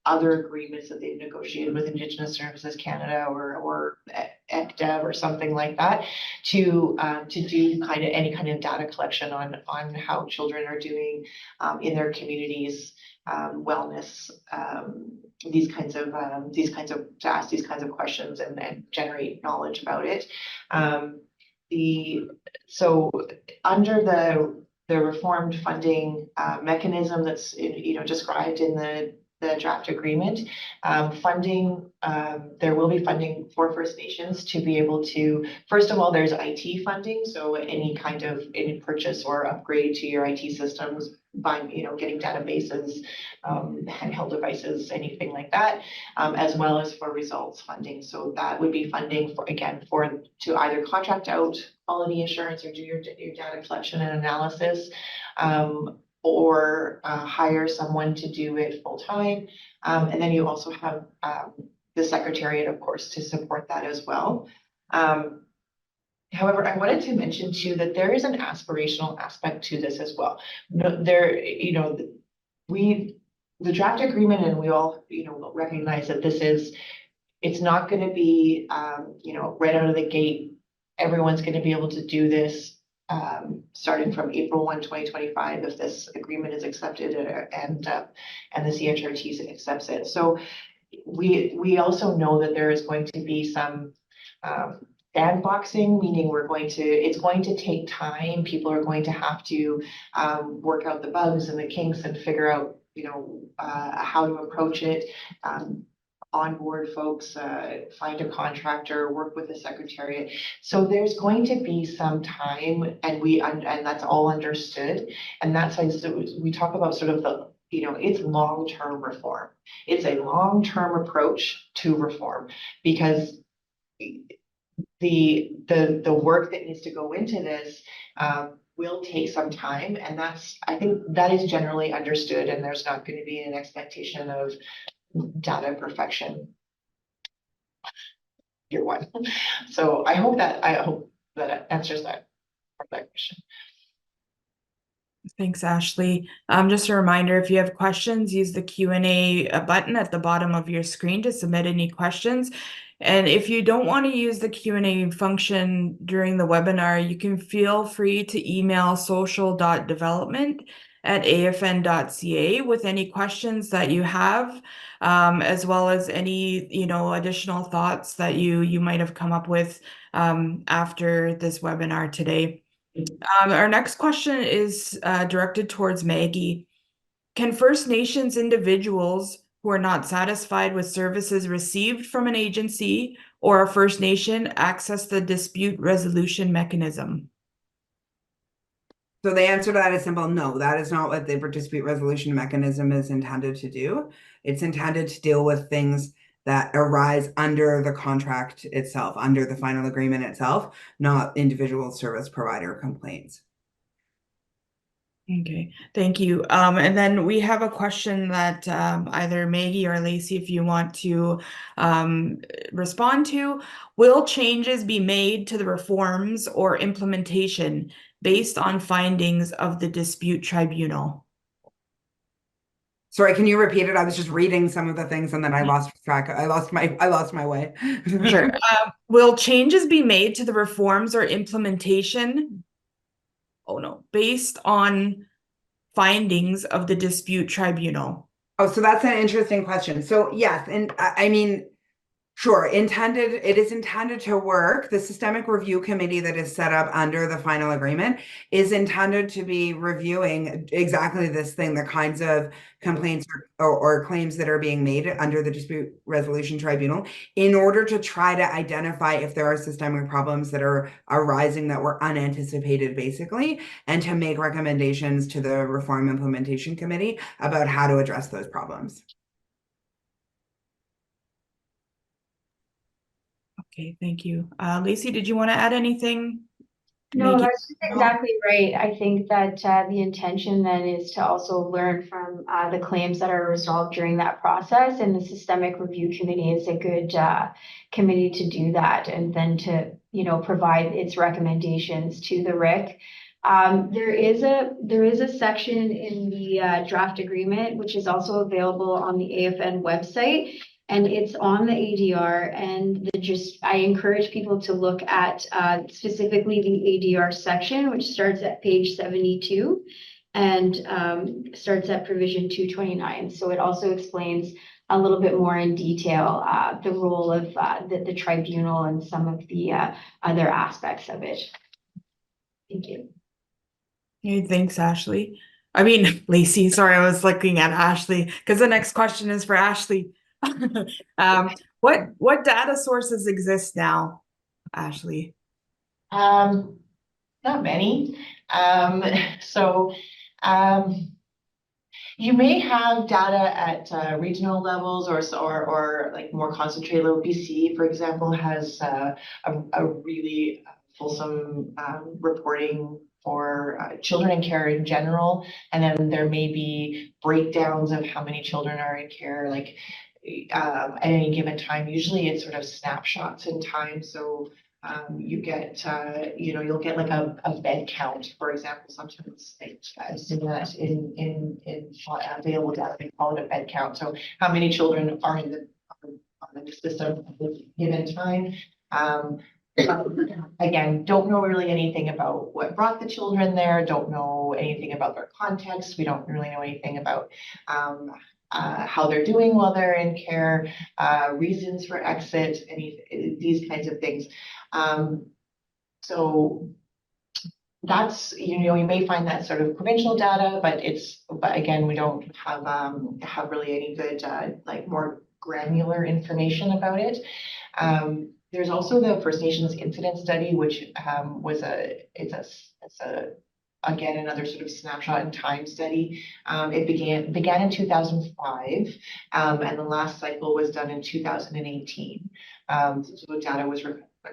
other agreements that they've negotiated with Indigenous Services Canada or ECDEV or something like that to do any kind of data collection on how children are doing in their communities, wellness, these kinds of to ask these kinds of questions and generate knowledge about it. So under the reformed funding mechanism that's described in the draft agreement, there will be funding for First Nations to be able to, first of all, there's IT funding, so any purchase or upgrade to your IT systems, buying, getting databases, handheld devices, anything like that, as well as for results funding. So that would be funding to either contract out quality assurance or do your data collection and analysis, or hire someone to do it full time. And then you also have the Secretariat, of course, to support that as well. However, I wanted to mention too that there is an aspirational aspect to this as well. The draft agreement, and we all recognize that it's not going to be right out of the gate, everyone's going to be able to do this starting from April 1, 2025, if this agreement is accepted and the CHRT accepts it. So we also know that there is going to be some sandboxing, meaning it's going to take time. People are going to have to work out the bugs and the kinks and figure out how to approach it, onboard folks, find a contractor, work with the Secretariat. So there's going to be some time, and that's all understood. And that's why we talk about sort of it's long-term reform. It's a long-term approach to reform because the work that needs to go into this will take some time, and I think that is generally understood, and there's not going to be an expectation of data perfection year one. So I hope that answers that question. Thanks, Ashley. Just a reminder, if you have questions, use the Q&A button at the bottom of your screen to submit any questions. And if you don't want to use the Q&A function during the webinar, you can feel free to email social.development@afn.ca with any questions that you have, as well as any, additional thoughts that you might have come up with after this webinar today. Our next question is directed towards Maggie. Can First Nations individuals who are not satisfied with services received from an agency or a First Nation access the dispute resolution mechanism? So the answer to that is simple. No, that is not what the dispute resolution mechanism is intended to do. It's intended to deal with things that arise under the contract itself, under the final agreement itself, not individual service provider complaints. Okay, thank you. And then we have a question that either Maggie or Lacey, if you want to respond to. Will changes be made to the reforms or implementation based on findings of the dispute tribunal? Sorry, can you repeat it? I was just reading some of the things and then I lost track. I lost my way. Sure. Will changes be made to the reforms or implementation? Oh no, based on findings of the dispute tribunal. Oh, so that's an interesting question. So yes, and I mean, sure, it is intended to work. The systemic review committee that is set up under the final agreement is intended to be reviewing exactly this thing, the kinds of complaints or claims that are being made under the dispute resolution tribunal, in order to try to identify if there are systemic problems that are arising that were unanticipated, basically, and to make recommendations to the reform implementation committee about how to address those problems. Okay, thank you. Lacey, did you want to add anything? No, Maggie? that's exactly right. I think that the intention then is to also learn from the claims that are resolved during that process, and the Systemic Review Committee is a good committee to do that, and then to provide its recommendations to the RIC. There is a section in the draft agreement which is also available on the AFN website. And it's on the ADR, and I encourage people to look at specifically the ADR section, which starts at page 72 and starts at provision 229. So it also explains a little bit more in detail the role of the tribunal and some of the other aspects of it. Thank you. Hey, thanks, Ashley. I mean, Lacey, sorry, I was looking at Ashley because the next question is for Ashley. What data sources exist now, Ashley? Not many. You may have data at regional levels or like more concentrated level. BC, for example, has a really fulsome reporting for children in care in general, and then there may be breakdowns of how many children are in care, like at any given time. Usually it's sort of snapshots in time. So you get, you'll get like a bed count, for example. Sometimes I've seen that in available data, they call it a bed count. So how many children are in the system at a given time. Again, don't know really anything about what brought the children there, don't know anything about their context. We don't really know anything about how they're doing while they're in care, reasons for exit, these kinds of things. So that's, you may find that sort of provincial data, but again, we don't have really any good like more granular information about it. There's also the First Nations incident study, which it's again another sort of snapshot in time study. It began in 2005, and the last cycle was done in 2018. So data was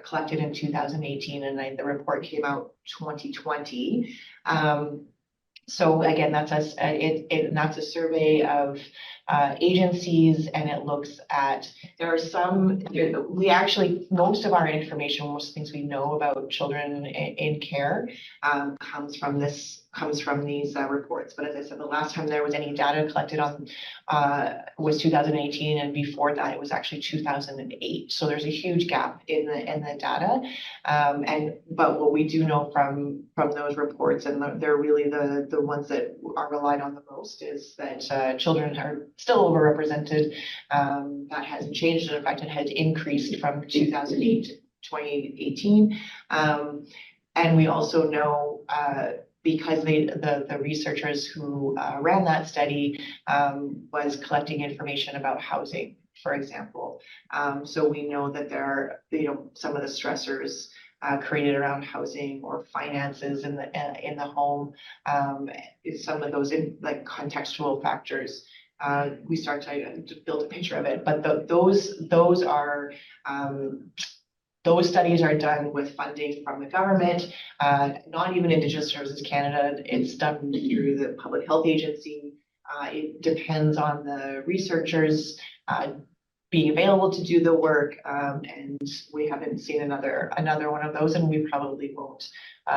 collected in 2018, and the report came out 2020. So again, that's a survey of agencies, and it looks at, there are some, we actually, most of our information, most things we know about children in care comes from these reports. But as I said, the last time there was any data collected on was 2018, and before that it was actually 2008. So there's a huge gap in the data. But what we do know from those reports, and they're really the ones that are relied on the most, is that children are still overrepresented. That hasn't changed, and in fact it had increased from 2008 to 2018. And we also know, because the researchers who ran that study was collecting information about housing, for example. So we know that there are, some of the stressors created around housing or finances in the home, some of those like contextual factors. We start to build a picture of it, but those are those studies are done with funding from the government, not even Indigenous Services Canada. It's done through the Public Health Agency. It depends on the researchers being available to do the work, and we haven't seen another one of those, and we probably won't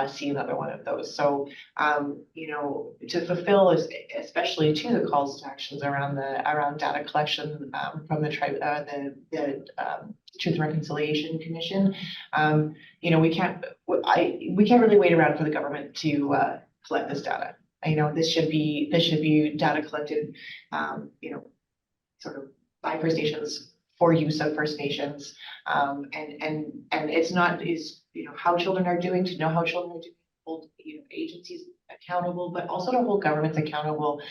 see another one of those. So, to fulfill, especially to the calls to actions around data collection from the tribe, the Truth and Reconciliation Commission, we can't really wait around for the government to collect this data. This should be data collected, sort of by First Nations for use of First Nations, and it's not how children are doing, to know how children are doing, hold agencies accountable, but also to hold governments accountable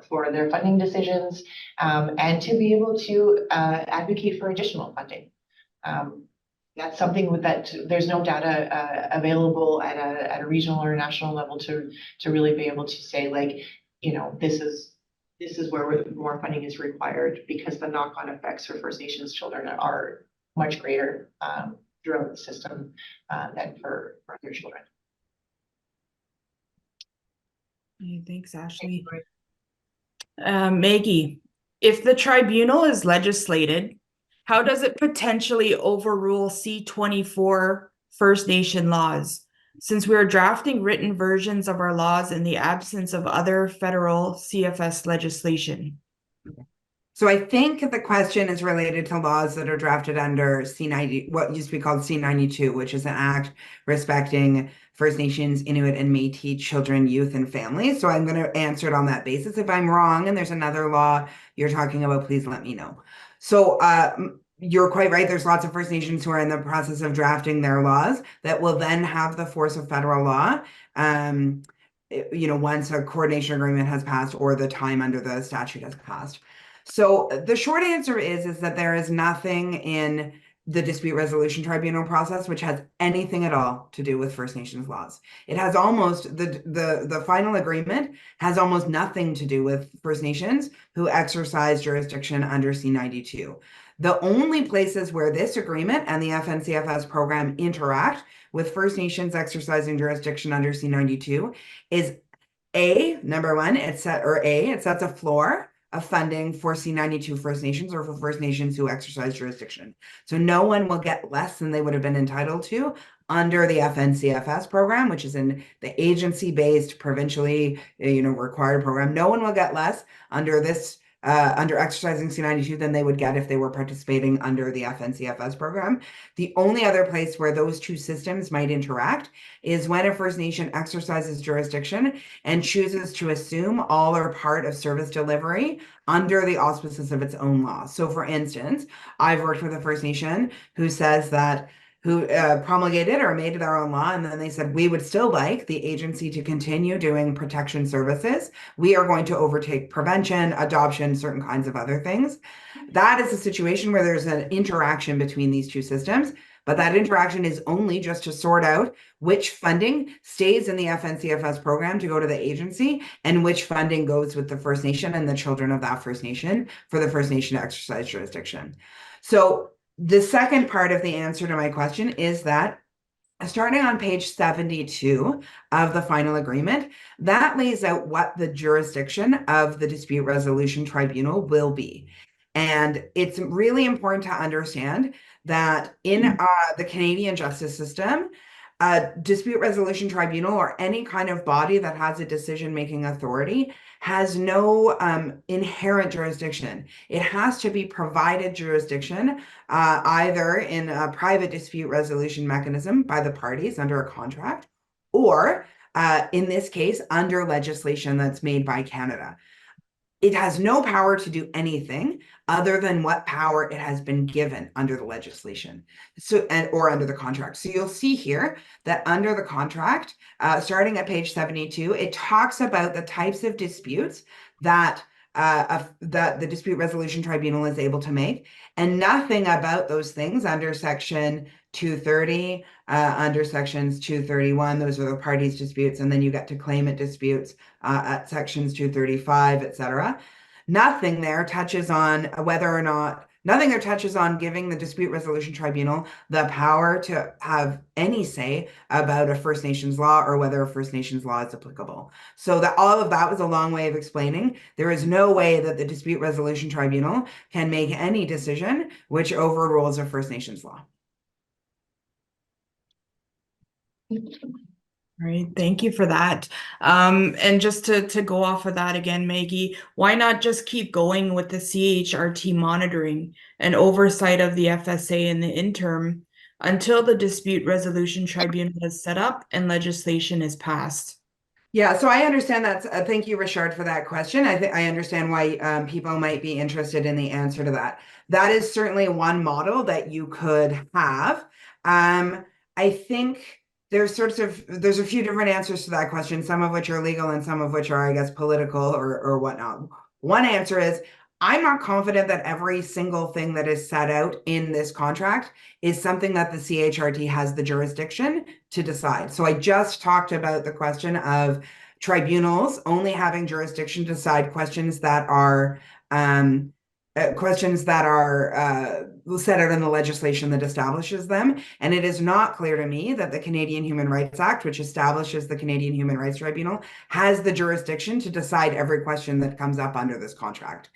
for their funding decisions, and to be able to advocate for additional funding. That's something that there's no data available at a regional or national level to really be able to say, like, this is where more funding is required, because the knock-on effects for First Nations children are much greater throughout the system than for other children. Thanks, Ashley. Maggie, if the tribunal is legislated, how does it potentially overrule C-24 First Nation laws? Since we are drafting written versions of our laws in the absence of other federal CFS legislation. So I think the question is related to laws that are drafted under C-90, what used to be called C-92, which is an act respecting First Nations, Inuit, and Métis children, youth, and families. So I'm going to answer it on that basis. If I'm wrong and there's another law you're talking about, please let me know. So you're quite right. There's lots of First Nations who are in the process of drafting their laws that will then have the force of federal law, once a coordination agreement has passed or the time under the statute has passed. So the short answer is that there is nothing in the dispute resolution tribunal process which has anything at all to do with First Nations laws. It has almost, the final agreement has almost nothing to do with First Nations who exercise jurisdiction under C-92. The only places where this agreement and the FNCFS program interact with First Nations exercising jurisdiction under C-92 is number one, it sets a floor of funding for C-92 First Nations or for First Nations who exercise jurisdiction. So no one will get less than they would have been entitled to under the FNCFS program, which is in the agency-based, provincially, required program. No one will get less under this, under exercising C-92 than they would get if they were participating under the FNCFS program. The only other place where those two systems might interact is when a First Nation exercises jurisdiction and chooses to assume all or part of service delivery under the auspices of its own law. So for instance, I've worked with a First Nation who says that who promulgated or made their own law, and then they said, we would still like the agency to continue doing protection services. We are going to overtake prevention, adoption, certain kinds of other things. That is a situation where there's an interaction between these two systems, but that interaction is only just to sort out which funding stays in the FNCFS program to go to the agency and which funding goes with the First Nation and the children of that First Nation for the First Nation to exercise jurisdiction. So the second part of the answer to my question is that starting on page 72 of the final agreement, that lays out what the jurisdiction of the dispute resolution tribunal will be. And it's really important to understand that in the Canadian justice system, a dispute resolution tribunal or any kind of body that has a decision-making authority has no inherent jurisdiction. It has to be provided jurisdiction either in a private dispute resolution mechanism by the parties under a contract, or in this case, under legislation that's made by Canada. It has no power to do anything other than what power it has been given under the legislation, or under the contract. So you'll see here that under the contract, starting at page 72, it talks about the types of disputes that the dispute resolution tribunal is able to make, and nothing about those things under section 230, under sections 231, those are the parties disputes, and then you get to claimant disputes at sections 235, etc. Nothing there touches on nothing there touches on giving the dispute resolution tribunal the power to have any say about a First Nations law or whether a First Nations law is applicable. So that all of that was a long way of explaining there is no way that the dispute resolution tribunal can make any decision which overrules a First Nations law. All right, thank you for that. And just to go off of that again, Maggie, why not just keep going with the CHRT monitoring and oversight of the FSA in the interim until the dispute resolution tribunal is set up and legislation is passed? Yeah, so I understand that. Thank you, Richard, for that question. I understand why people might be interested in the answer to that. That is certainly one model that you could have. I think there's a few different answers to that question, some of which are legal and some of which are, I guess, political or whatnot. One answer is I'm not confident that every single thing that is set out in this contract is something that the CHRT has the jurisdiction to decide. So I just talked about the question of tribunals only having jurisdiction to decide questions that are set out in the legislation that establishes them. And it is not clear to me that the Canadian Human Rights Act, which establishes the Canadian Human Rights Tribunal, has the jurisdiction to decide every question that comes up under this contract.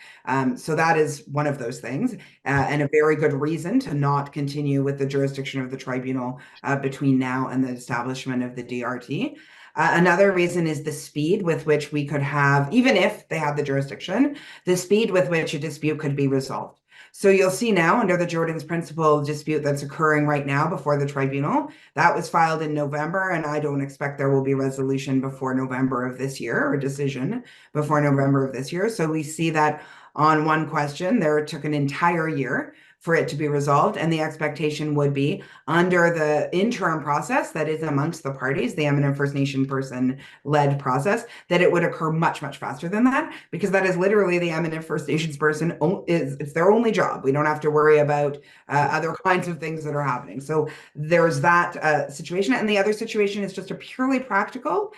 So that is one of those things, and a very good reason to not continue with the jurisdiction of the tribunal between now and the establishment of the DRT. Another reason is the speed with which we could have, even if they had the jurisdiction, the speed with which a dispute could be resolved. So you'll see now under the Jordan's Principle dispute that's occurring right now before the tribunal, that was filed in November, and I don't expect there will be resolution before November of this year, or decision before November of this year. So we see that on one question, there took an entire year for it to be resolved. And the expectation would be under the interim process that is amongst the parties, the eminent First Nation person led process, that it would occur much, much faster than that, because that is literally the eminent First Nations person, it's their only job. We don't have to worry about other kinds of things that are happening. So there's that situation. And the other situation is just a purely practical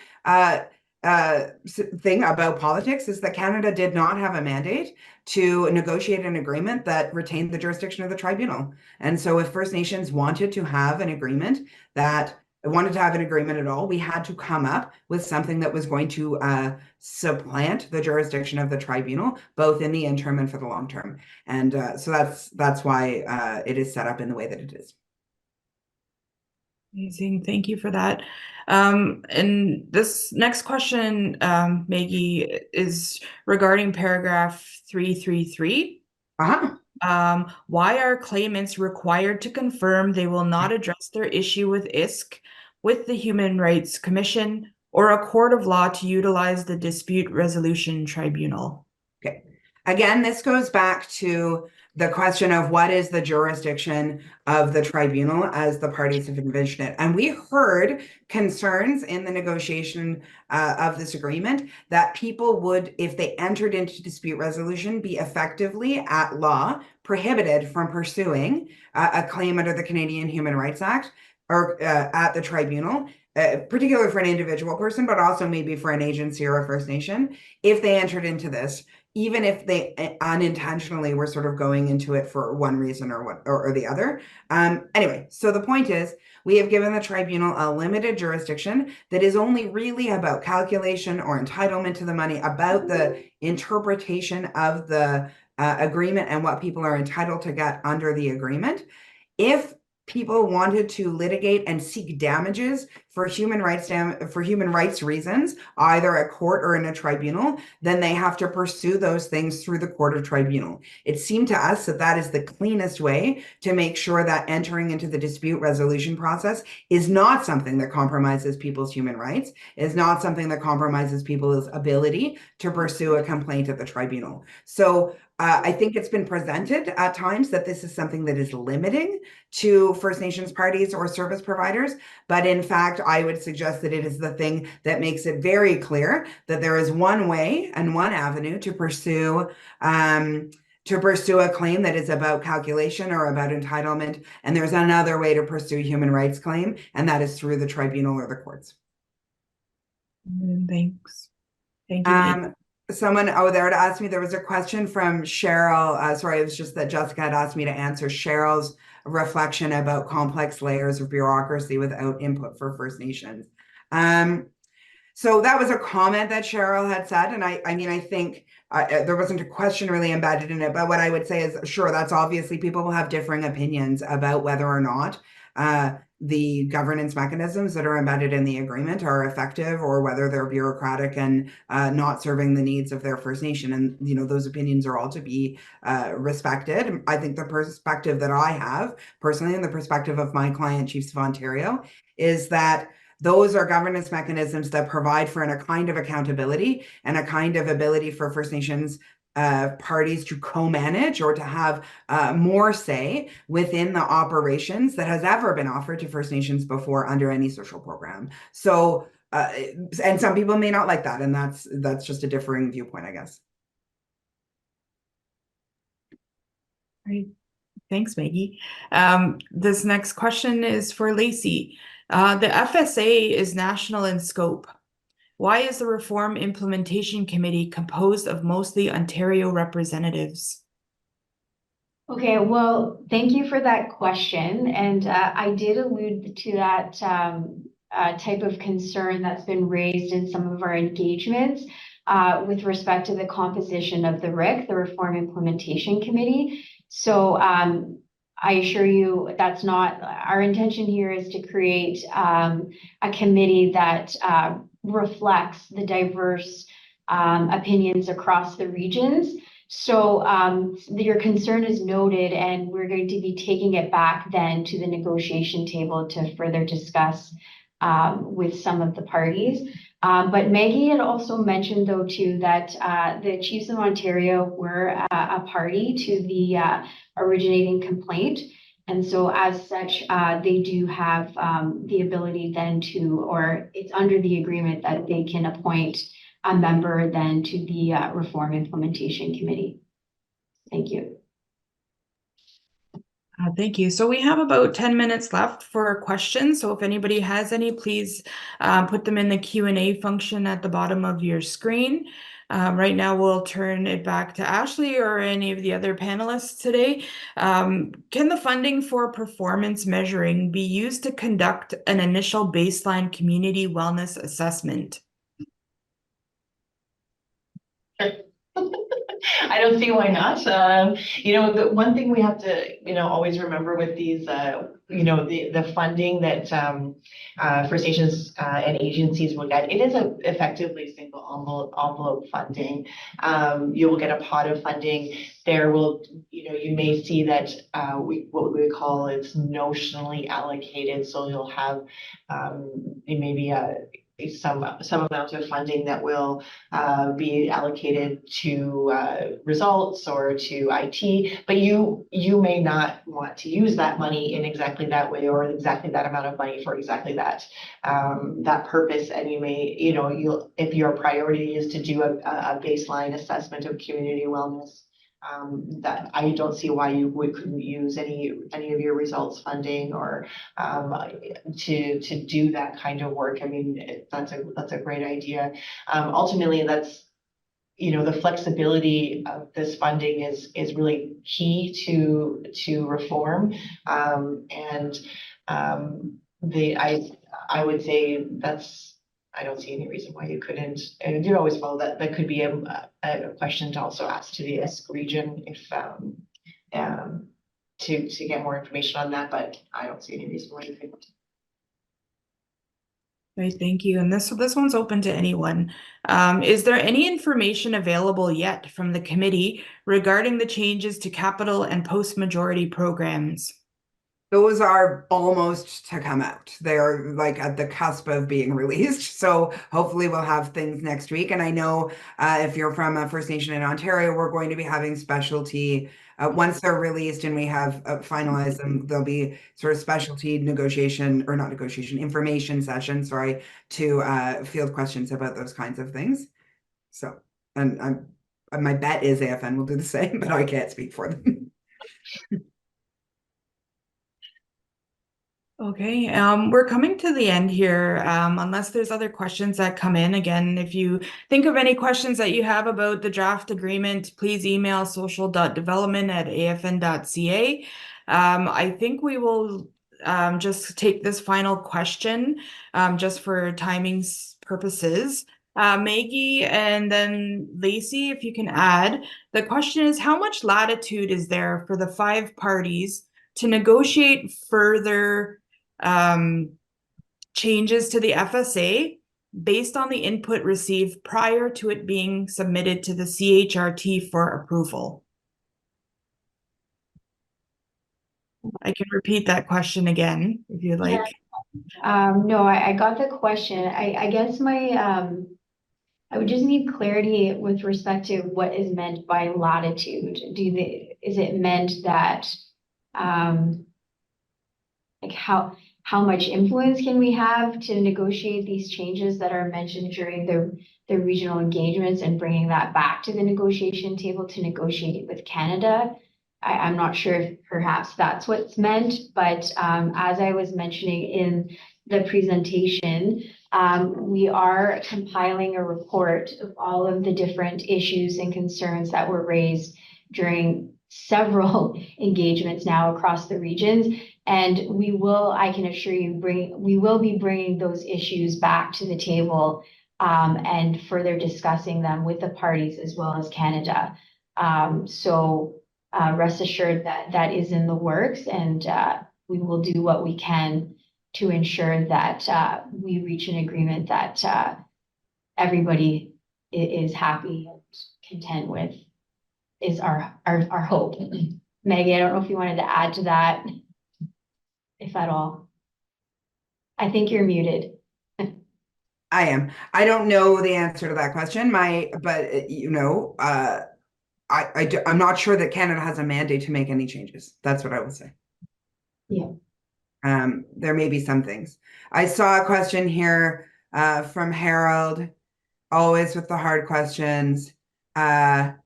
thing about politics, is that Canada did not have a mandate to negotiate an agreement that retained the jurisdiction of the tribunal. And so if First Nations wanted to have an agreement at all, we had to come up with something that was going to supplant the jurisdiction of the tribunal, both in the interim and for the long term. And so that's why it is set up in the way that it is. Amazing, thank you for that. And this next question, Maggie, is regarding paragraph 333. Why are claimants required to confirm they will not address their issue with ISK with the Human Rights Commission or a court of law to utilize the dispute resolution tribunal? Okay. Again, this goes back to the question of what is the jurisdiction of the tribunal as the parties have envisioned it. And we heard concerns in the negotiation of this agreement that people would, if they entered into dispute resolution, be effectively at law prohibited from pursuing a claim under the Canadian Human Rights Act or at the tribunal, particularly for an individual person, but also maybe for an agency or a First Nation, if they entered into this, even if they unintentionally were sort of going into it for one reason or the other. Anyway, so the point is, we have given the tribunal a limited jurisdiction that is only really about calculation or entitlement to the money, about the interpretation of the agreement and what people are entitled to get under the agreement. If people wanted to litigate and seek damages for human rights reasons, either at court or in a tribunal, then they have to pursue those things through the court or tribunal. It seemed to us that that is the cleanest way to make sure that entering into the dispute resolution process is not something that compromises people's human rights, is not something that compromises people's ability to pursue a complaint at the tribunal. So I think it's been presented at times that this is something that is limiting to First Nations parties or service providers, but in fact, I would suggest that it is the thing that makes it very clear that there is one way and one avenue to pursue a claim that is about calculation or about entitlement, and there's another way to pursue a human rights claim, and that is through the tribunal or the courts. Thanks. Thank you. Someone there to ask me, there was a question from Cheryl. Sorry, it was just that Jessica had asked me to answer Cheryl's reflection about complex layers of bureaucracy without input for First Nations. So that was a comment that Cheryl had said, and I mean, I think there wasn't a question really embedded in it, but what I would say is, sure, that's obviously people will have differing opinions about whether or not the governance mechanisms that are embedded in the agreement are effective, or whether they're bureaucratic and not serving the needs of their First Nation. And, you know, those opinions are all to be respected. I think the perspective that I have personally, and the perspective of my client, Chiefs of Ontario, is that those are governance mechanisms that provide for a kind of accountability and a kind of ability for First Nations parties to co-manage or to have more say within the operations that has ever been offered to First Nations before under any social program. So, and some people may not like that, and that's just a differing viewpoint, I guess. Great. Thanks, Maggie. This next question is for Lacey. The FSA is national in scope. Why is the Reform Implementation Committee composed of mostly Ontario representatives? Okay, well, thank you for that question. And I did allude to that type of concern that's been raised in some of our engagements with respect to the composition of the RIC, the Reform Implementation Committee. So I assure you that's not our intention here. Is to create a committee that reflects the diverse opinions across the regions. So your concern is noted, and we're going to be taking it back then to the negotiation table to further discuss with some of the parties. But Maggie had also mentioned, though, too, that the Chiefs of Ontario were a party to the originating complaint. And so as such, they do have the ability then to, or it's under the agreement that they can appoint a member then to the Reform Implementation Committee. Thank you. Thank you. So we have about 10 minutes left for questions. So if anybody has any, please put them in the Q&A function at the bottom of your screen. Right now, we'll turn it back to Ashley or any of the other panelists today. Can the funding for performance measuring be used to conduct an initial baseline community wellness assessment? I don't see why not. You know, the one thing we have to, you know, always remember with these, you know, the funding that First Nations and agencies will get, it is effectively single envelope funding. You will get a pot of funding. There will, you know, you may see that what we call it's notionally allocated. So you'll have maybe some amount of funding that will be allocated to results or to IT, but you may not want to use that money in exactly that way or exactly that amount of money for exactly that purpose. And you may, you know, if your priority is to do a baseline assessment of community wellness, that I don't see why you couldn't use any of your results funding or to do that kind of work. I mean, that's a great idea. Ultimately, the flexibility of this funding is really key to reform. And I would say I don't see any reason why you couldn't. And you always follow that could be a question to also ask to the ESK region if to get more information on that, but I don't see any reason why you couldn't. Right, thank you. And this one's open to anyone. Is there any information available yet from the committee regarding the changes to capital and post-majority programs? Those are almost to come out. They're like at the cusp of being released. So hopefully we'll have things next week. And I know if you're from a First Nation in Ontario, we're going to be having specialty. Once they're released and we have finalized them, there'll be sort of specialty information sessions, to field questions about those kinds of things. So, and my bet is AFN will do the same, but I can't speak for them. Okay, we're coming to the end here. Unless there's other questions that come in. Again, if you think of any questions that you have about the draft agreement, please email social.development@afn.ca. I think we will just take this final question just for timing's purposes. Maggie and then Lacey, if you can add. The question is, how much latitude is there for the 5 parties to negotiate further changes to the FSA based on the input received prior to it being submitted to the CHRT for approval? I can repeat that question again if you'd like. No, I got the question. I guess I would just need clarity with respect to what is meant by latitude. Is it meant that like how much influence can we have to negotiate these changes that are mentioned during the regional engagements and bringing that back to the negotiation table to negotiate with Canada? I'm not sure if perhaps that's what's meant, but as I was mentioning in the presentation, we are compiling a report of all of the different issues and concerns that were raised during several engagements now across the regions. And I can assure you, we will be bringing those issues back to the table and further discussing them with the parties as well as Canada. So rest assured that that is in the works, and we will do what we can to ensure that we reach an agreement that everybody is happy and content with, is our hope. Maggie, I don't know if you wanted to add to that, if at all. I think you're muted. I am. I don't know the answer to that question. I'm not sure that Canada has a mandate to make any changes. That's what I would say. Yeah. There may be some things. I saw a question here from Harold, always with the hard questions. Can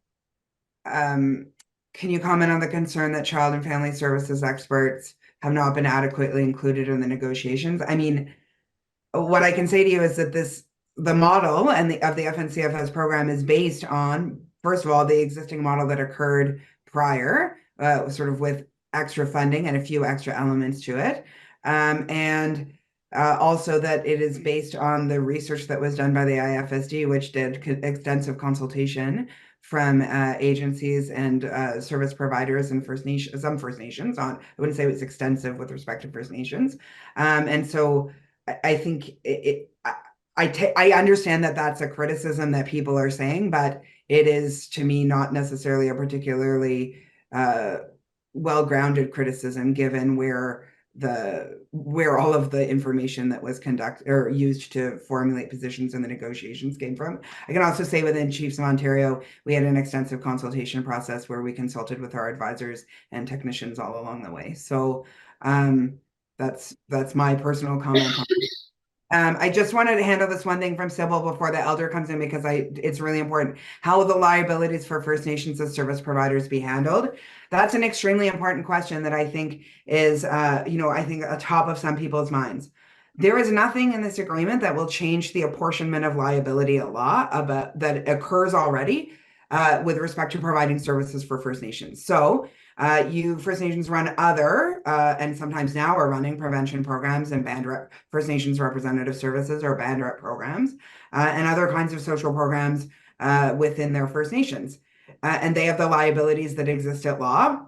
you comment on the concern that child and family services experts have not been adequately included in the negotiations? I mean, what I can say to you is that the model of the FNCFS program is based on, first of all, the existing model that occurred prior, sort of with extra funding and a few extra elements to it. And also that it is based on the research that was done by the IFSD, which did extensive consultation from agencies and service providers and some First Nations. I wouldn't say it was extensive with respect to First Nations. And so I think I understand that that's a criticism that people are saying, but it is, to me, not necessarily a particularly well-grounded criticism, given where all of the information that was conducted or used to formulate positions in the negotiations came from. I can also say within Chiefs of Ontario, we had an extensive consultation process where we consulted with our advisors and technicians all along the way. So that's my personal comment on it. I just wanted to handle this one thing from Sybil before the elder comes in, because it's really important. How will the liabilities for First Nations as service providers be handled? That's an extremely important question that I think is, I think, atop of some people's minds. There is nothing in this agreement that will change the apportionment of liability at law about that occurs already with respect to providing services for First Nations. So you First Nations run other and sometimes now are running prevention programs and First Nations representative services or band rep programs and other kinds of social programs within their First Nations. And they have the liabilities that exist at law,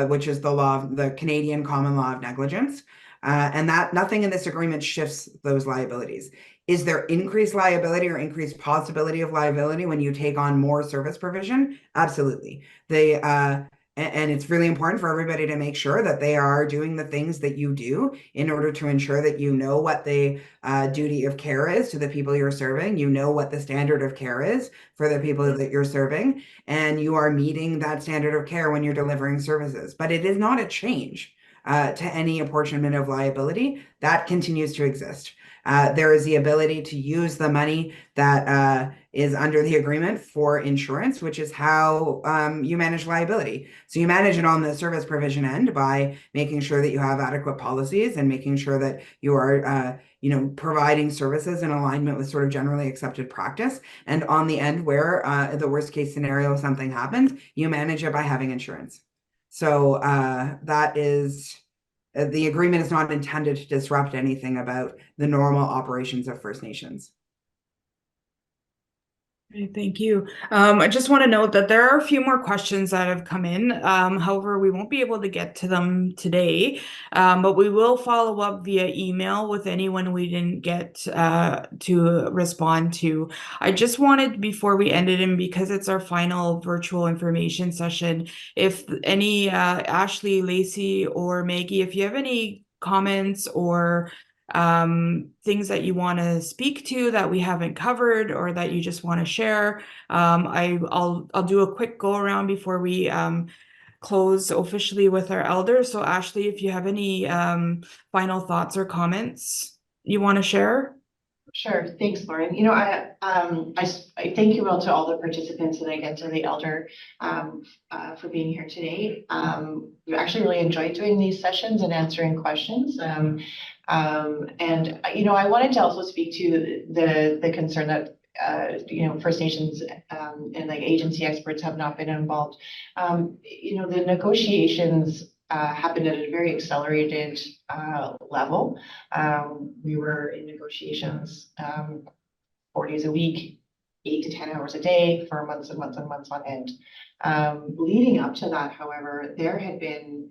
which is the Canadian common law of negligence. And that nothing in this agreement shifts those liabilities. Is there increased liability or increased possibility of liability when you take on more service provision? Absolutely. And it's really important for everybody to make sure that they are doing the things that you do in order to ensure that you know what the duty of care is to the people you're serving. You know what the standard of care is for the people that you're serving, and you are meeting that standard of care when you're delivering services. But it is not a change to any apportionment of liability. That continues to exist. There is the ability to use the money that is under the agreement for insurance, which is how you manage liability. So you manage it on the service provision end by making sure that you have adequate policies and making sure that you are providing services in alignment with sort of generally accepted practice. And on the end where the worst case scenario, something happens, you manage it by having insurance. So that is the agreement is not intended to disrupt anything about the normal operations of First Nations. Okay, thank you. I just want to note that there are a few more questions that have come in. However, we won't be able to get to them today, but we will follow up via email with anyone we didn't get to respond to. I just wanted, before we ended, and because it's our final virtual information session, if any, Ashley, Lacey, or Maggie, if you have any comments or things that you want to speak to that we haven't covered or that you just want to share, I'll do a quick go around before we close officially with our elders. So Ashley, if you have any final thoughts or comments you want to share. Sure. Thanks, Lauren. I thank you all to all the participants and again to the elder for being here today. We actually really enjoyed doing these sessions and answering questions. I wanted to also speak to the concern that First Nations and like agency experts have not been involved. The negotiations happened at a very accelerated level. We were in negotiations 4 days a week, 8 to 10 hours a day for months and months and months on end. Leading up to that, however, there had been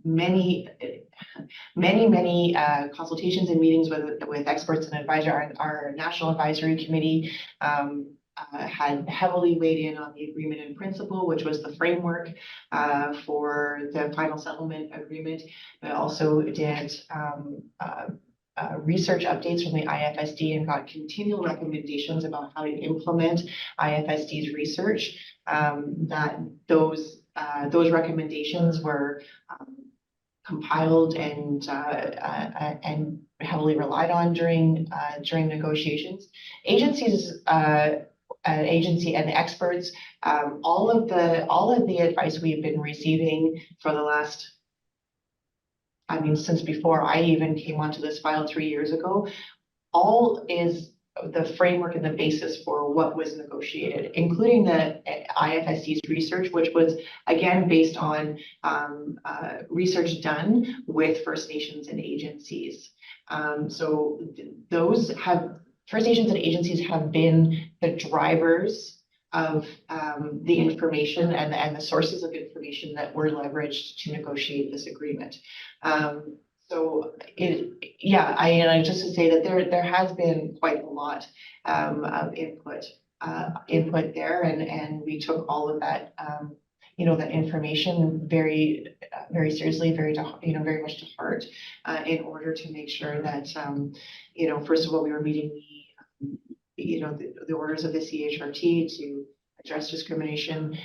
many consultations and meetings with experts and advisors. Our National Advisory Committee had heavily weighed in on the agreement in principle, which was the framework for the final settlement agreement. We also did research updates from the IFSD and got continual recommendations about how to implement IFSD's research. Those recommendations were compiled and heavily relied on during negotiations. Agency and the experts, all of the advice we've been receiving for the last, since before I even came onto this file 3 years ago, all is the framework and the basis for what was negotiated, including the IFSD's research, which was again based on research done with First Nations and agencies. So First Nations and agencies have been the drivers of the information and the sources of information that were leveraged to negotiate this agreement. Just to say that there has been quite a lot of input there, and we took all of that that information very very seriously, very much to heart, in order to make sure that first of all we were meeting the orders of the CHRT to address discrimination,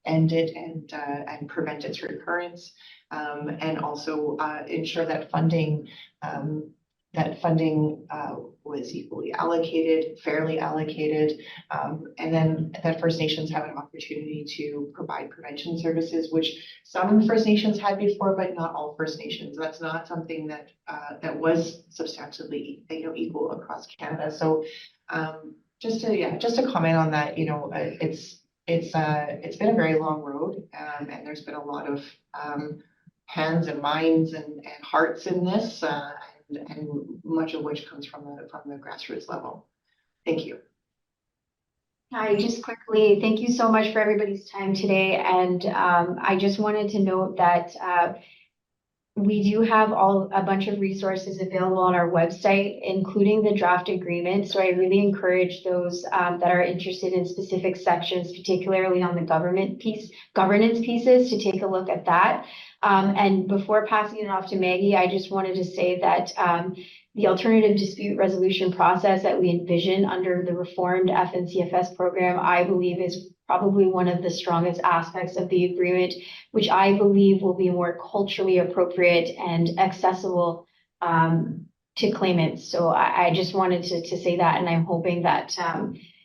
end it and prevent its recurrence, and also ensure that funding that funding was equally allocated, fairly allocated, and then that First Nations have an opportunity to provide prevention services, which some First Nations had before, but not all First Nations. That's not something that that was substantially, equal across Canada. So just to comment on that, it's been a very long road, and there's been a lot of hands and minds and hearts in this, and much of which comes from the grassroots level. Thank you. Hi, just quickly, thank you so much for everybody's time today. And I just wanted to note that we do have a bunch of resources available on our website, including the draft agreement. So I really encourage those that are interested in specific sections, particularly on the governance pieces, to take a look at that. And before passing it off to Maggie, I just wanted to say that the alternative dispute resolution process that we envision under the reformed FNCFS program, I believe, is probably one of the strongest aspects of the agreement, which I believe will be more culturally appropriate and accessible to claimants. So I just wanted to say that, and I'm hoping that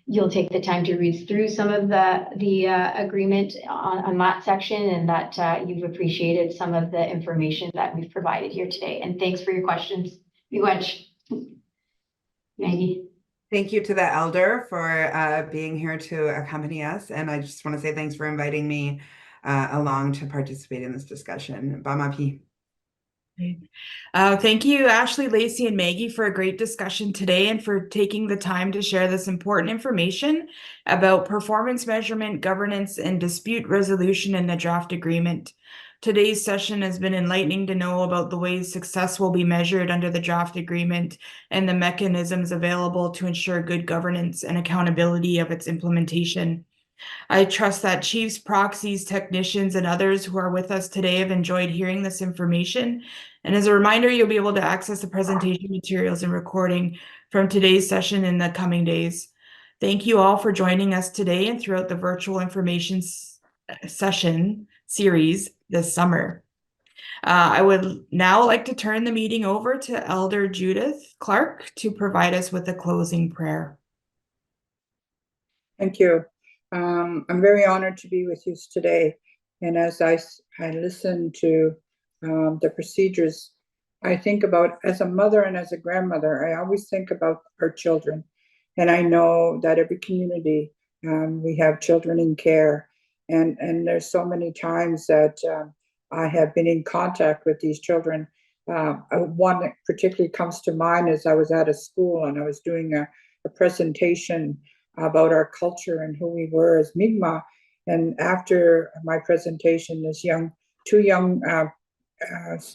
you'll take the time to read through some of the agreement on that section, and that you've appreciated some of the information that we've provided here today. And thanks for your questions. Maggie. Thank you to the elder for being here to accompany us. And I just want to say thanks for inviting me along to participate in this discussion. Bamapi. Thank you, Ashley, Lacey, and Maggie, for a great discussion today and for taking the time to share this important information about performance measurement, governance, and dispute resolution in the draft agreement. Today's session has been enlightening to know about the ways success will be measured under the draft agreement and the mechanisms available to ensure good governance and accountability of its implementation. I trust that chiefs, proxies, technicians, and others who are with us today have enjoyed hearing this information. And as a reminder, you'll be able to access the presentation materials and recording from today's session in the coming days. Thank you all for joining us today and throughout the virtual information session series this summer. I would now like to turn the meeting over to Elder Judith Clark to provide us with a closing prayer. Thank you. I'm very honored to be with you today. And as I listen to the procedures, I think about, as a mother and as a grandmother, I always think about our children. And I know that every community, we have children in care. And there's so many times that I have been in contact with these children. One that particularly comes to mind is I was at a school and I was doing a presentation about our culture and who we were as Mi'kmaq. And after my presentation, two young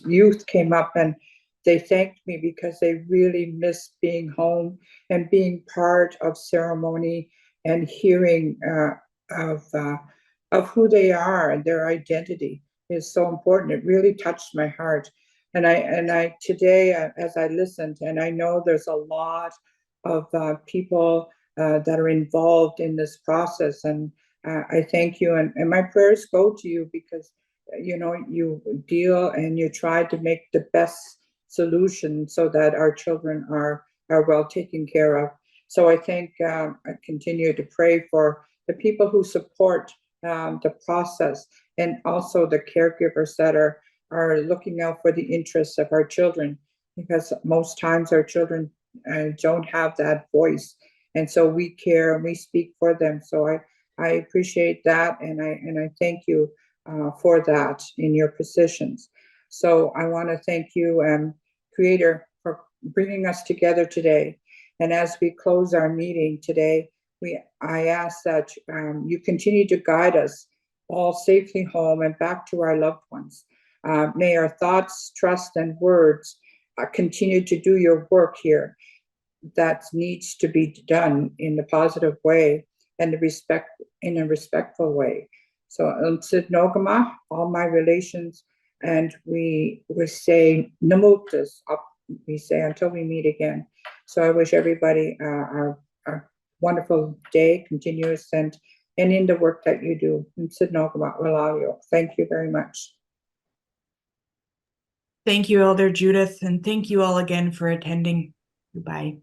youth came up and they thanked me because they really missed being home and being part of ceremony and hearing of who they are, and their identity is so important. It really touched my heart. And I today, as I listened, and I know there's a lot of people that are involved in this process, and I thank you. And my prayers go to you because you deal and you try to make the best solution so that our children are well taken care of. So I continue to pray for the people who support the process, and also the caregivers that are looking out for the interests of our children, because most times our children don't have that voice, and so we care and we speak for them. So I appreciate that, and I thank you for that in your positions. So I want to thank you, Creator, for bringing us together today. And as we close our meeting today, I ask that you continue to guide us all safely home and back to our loved ones. May our thoughts, trust, and words continue to do your work here that needs to be done in a positive way and in a respectful way. So, Sid Nogama, all my relations, and we say Namutas, we say until we meet again. So I wish everybody a wonderful day, continuous, and in the work that you do. And Sid Nogama, Thank you very much. Thank you, Elder Judith, and thank you all again for attending. Goodbye.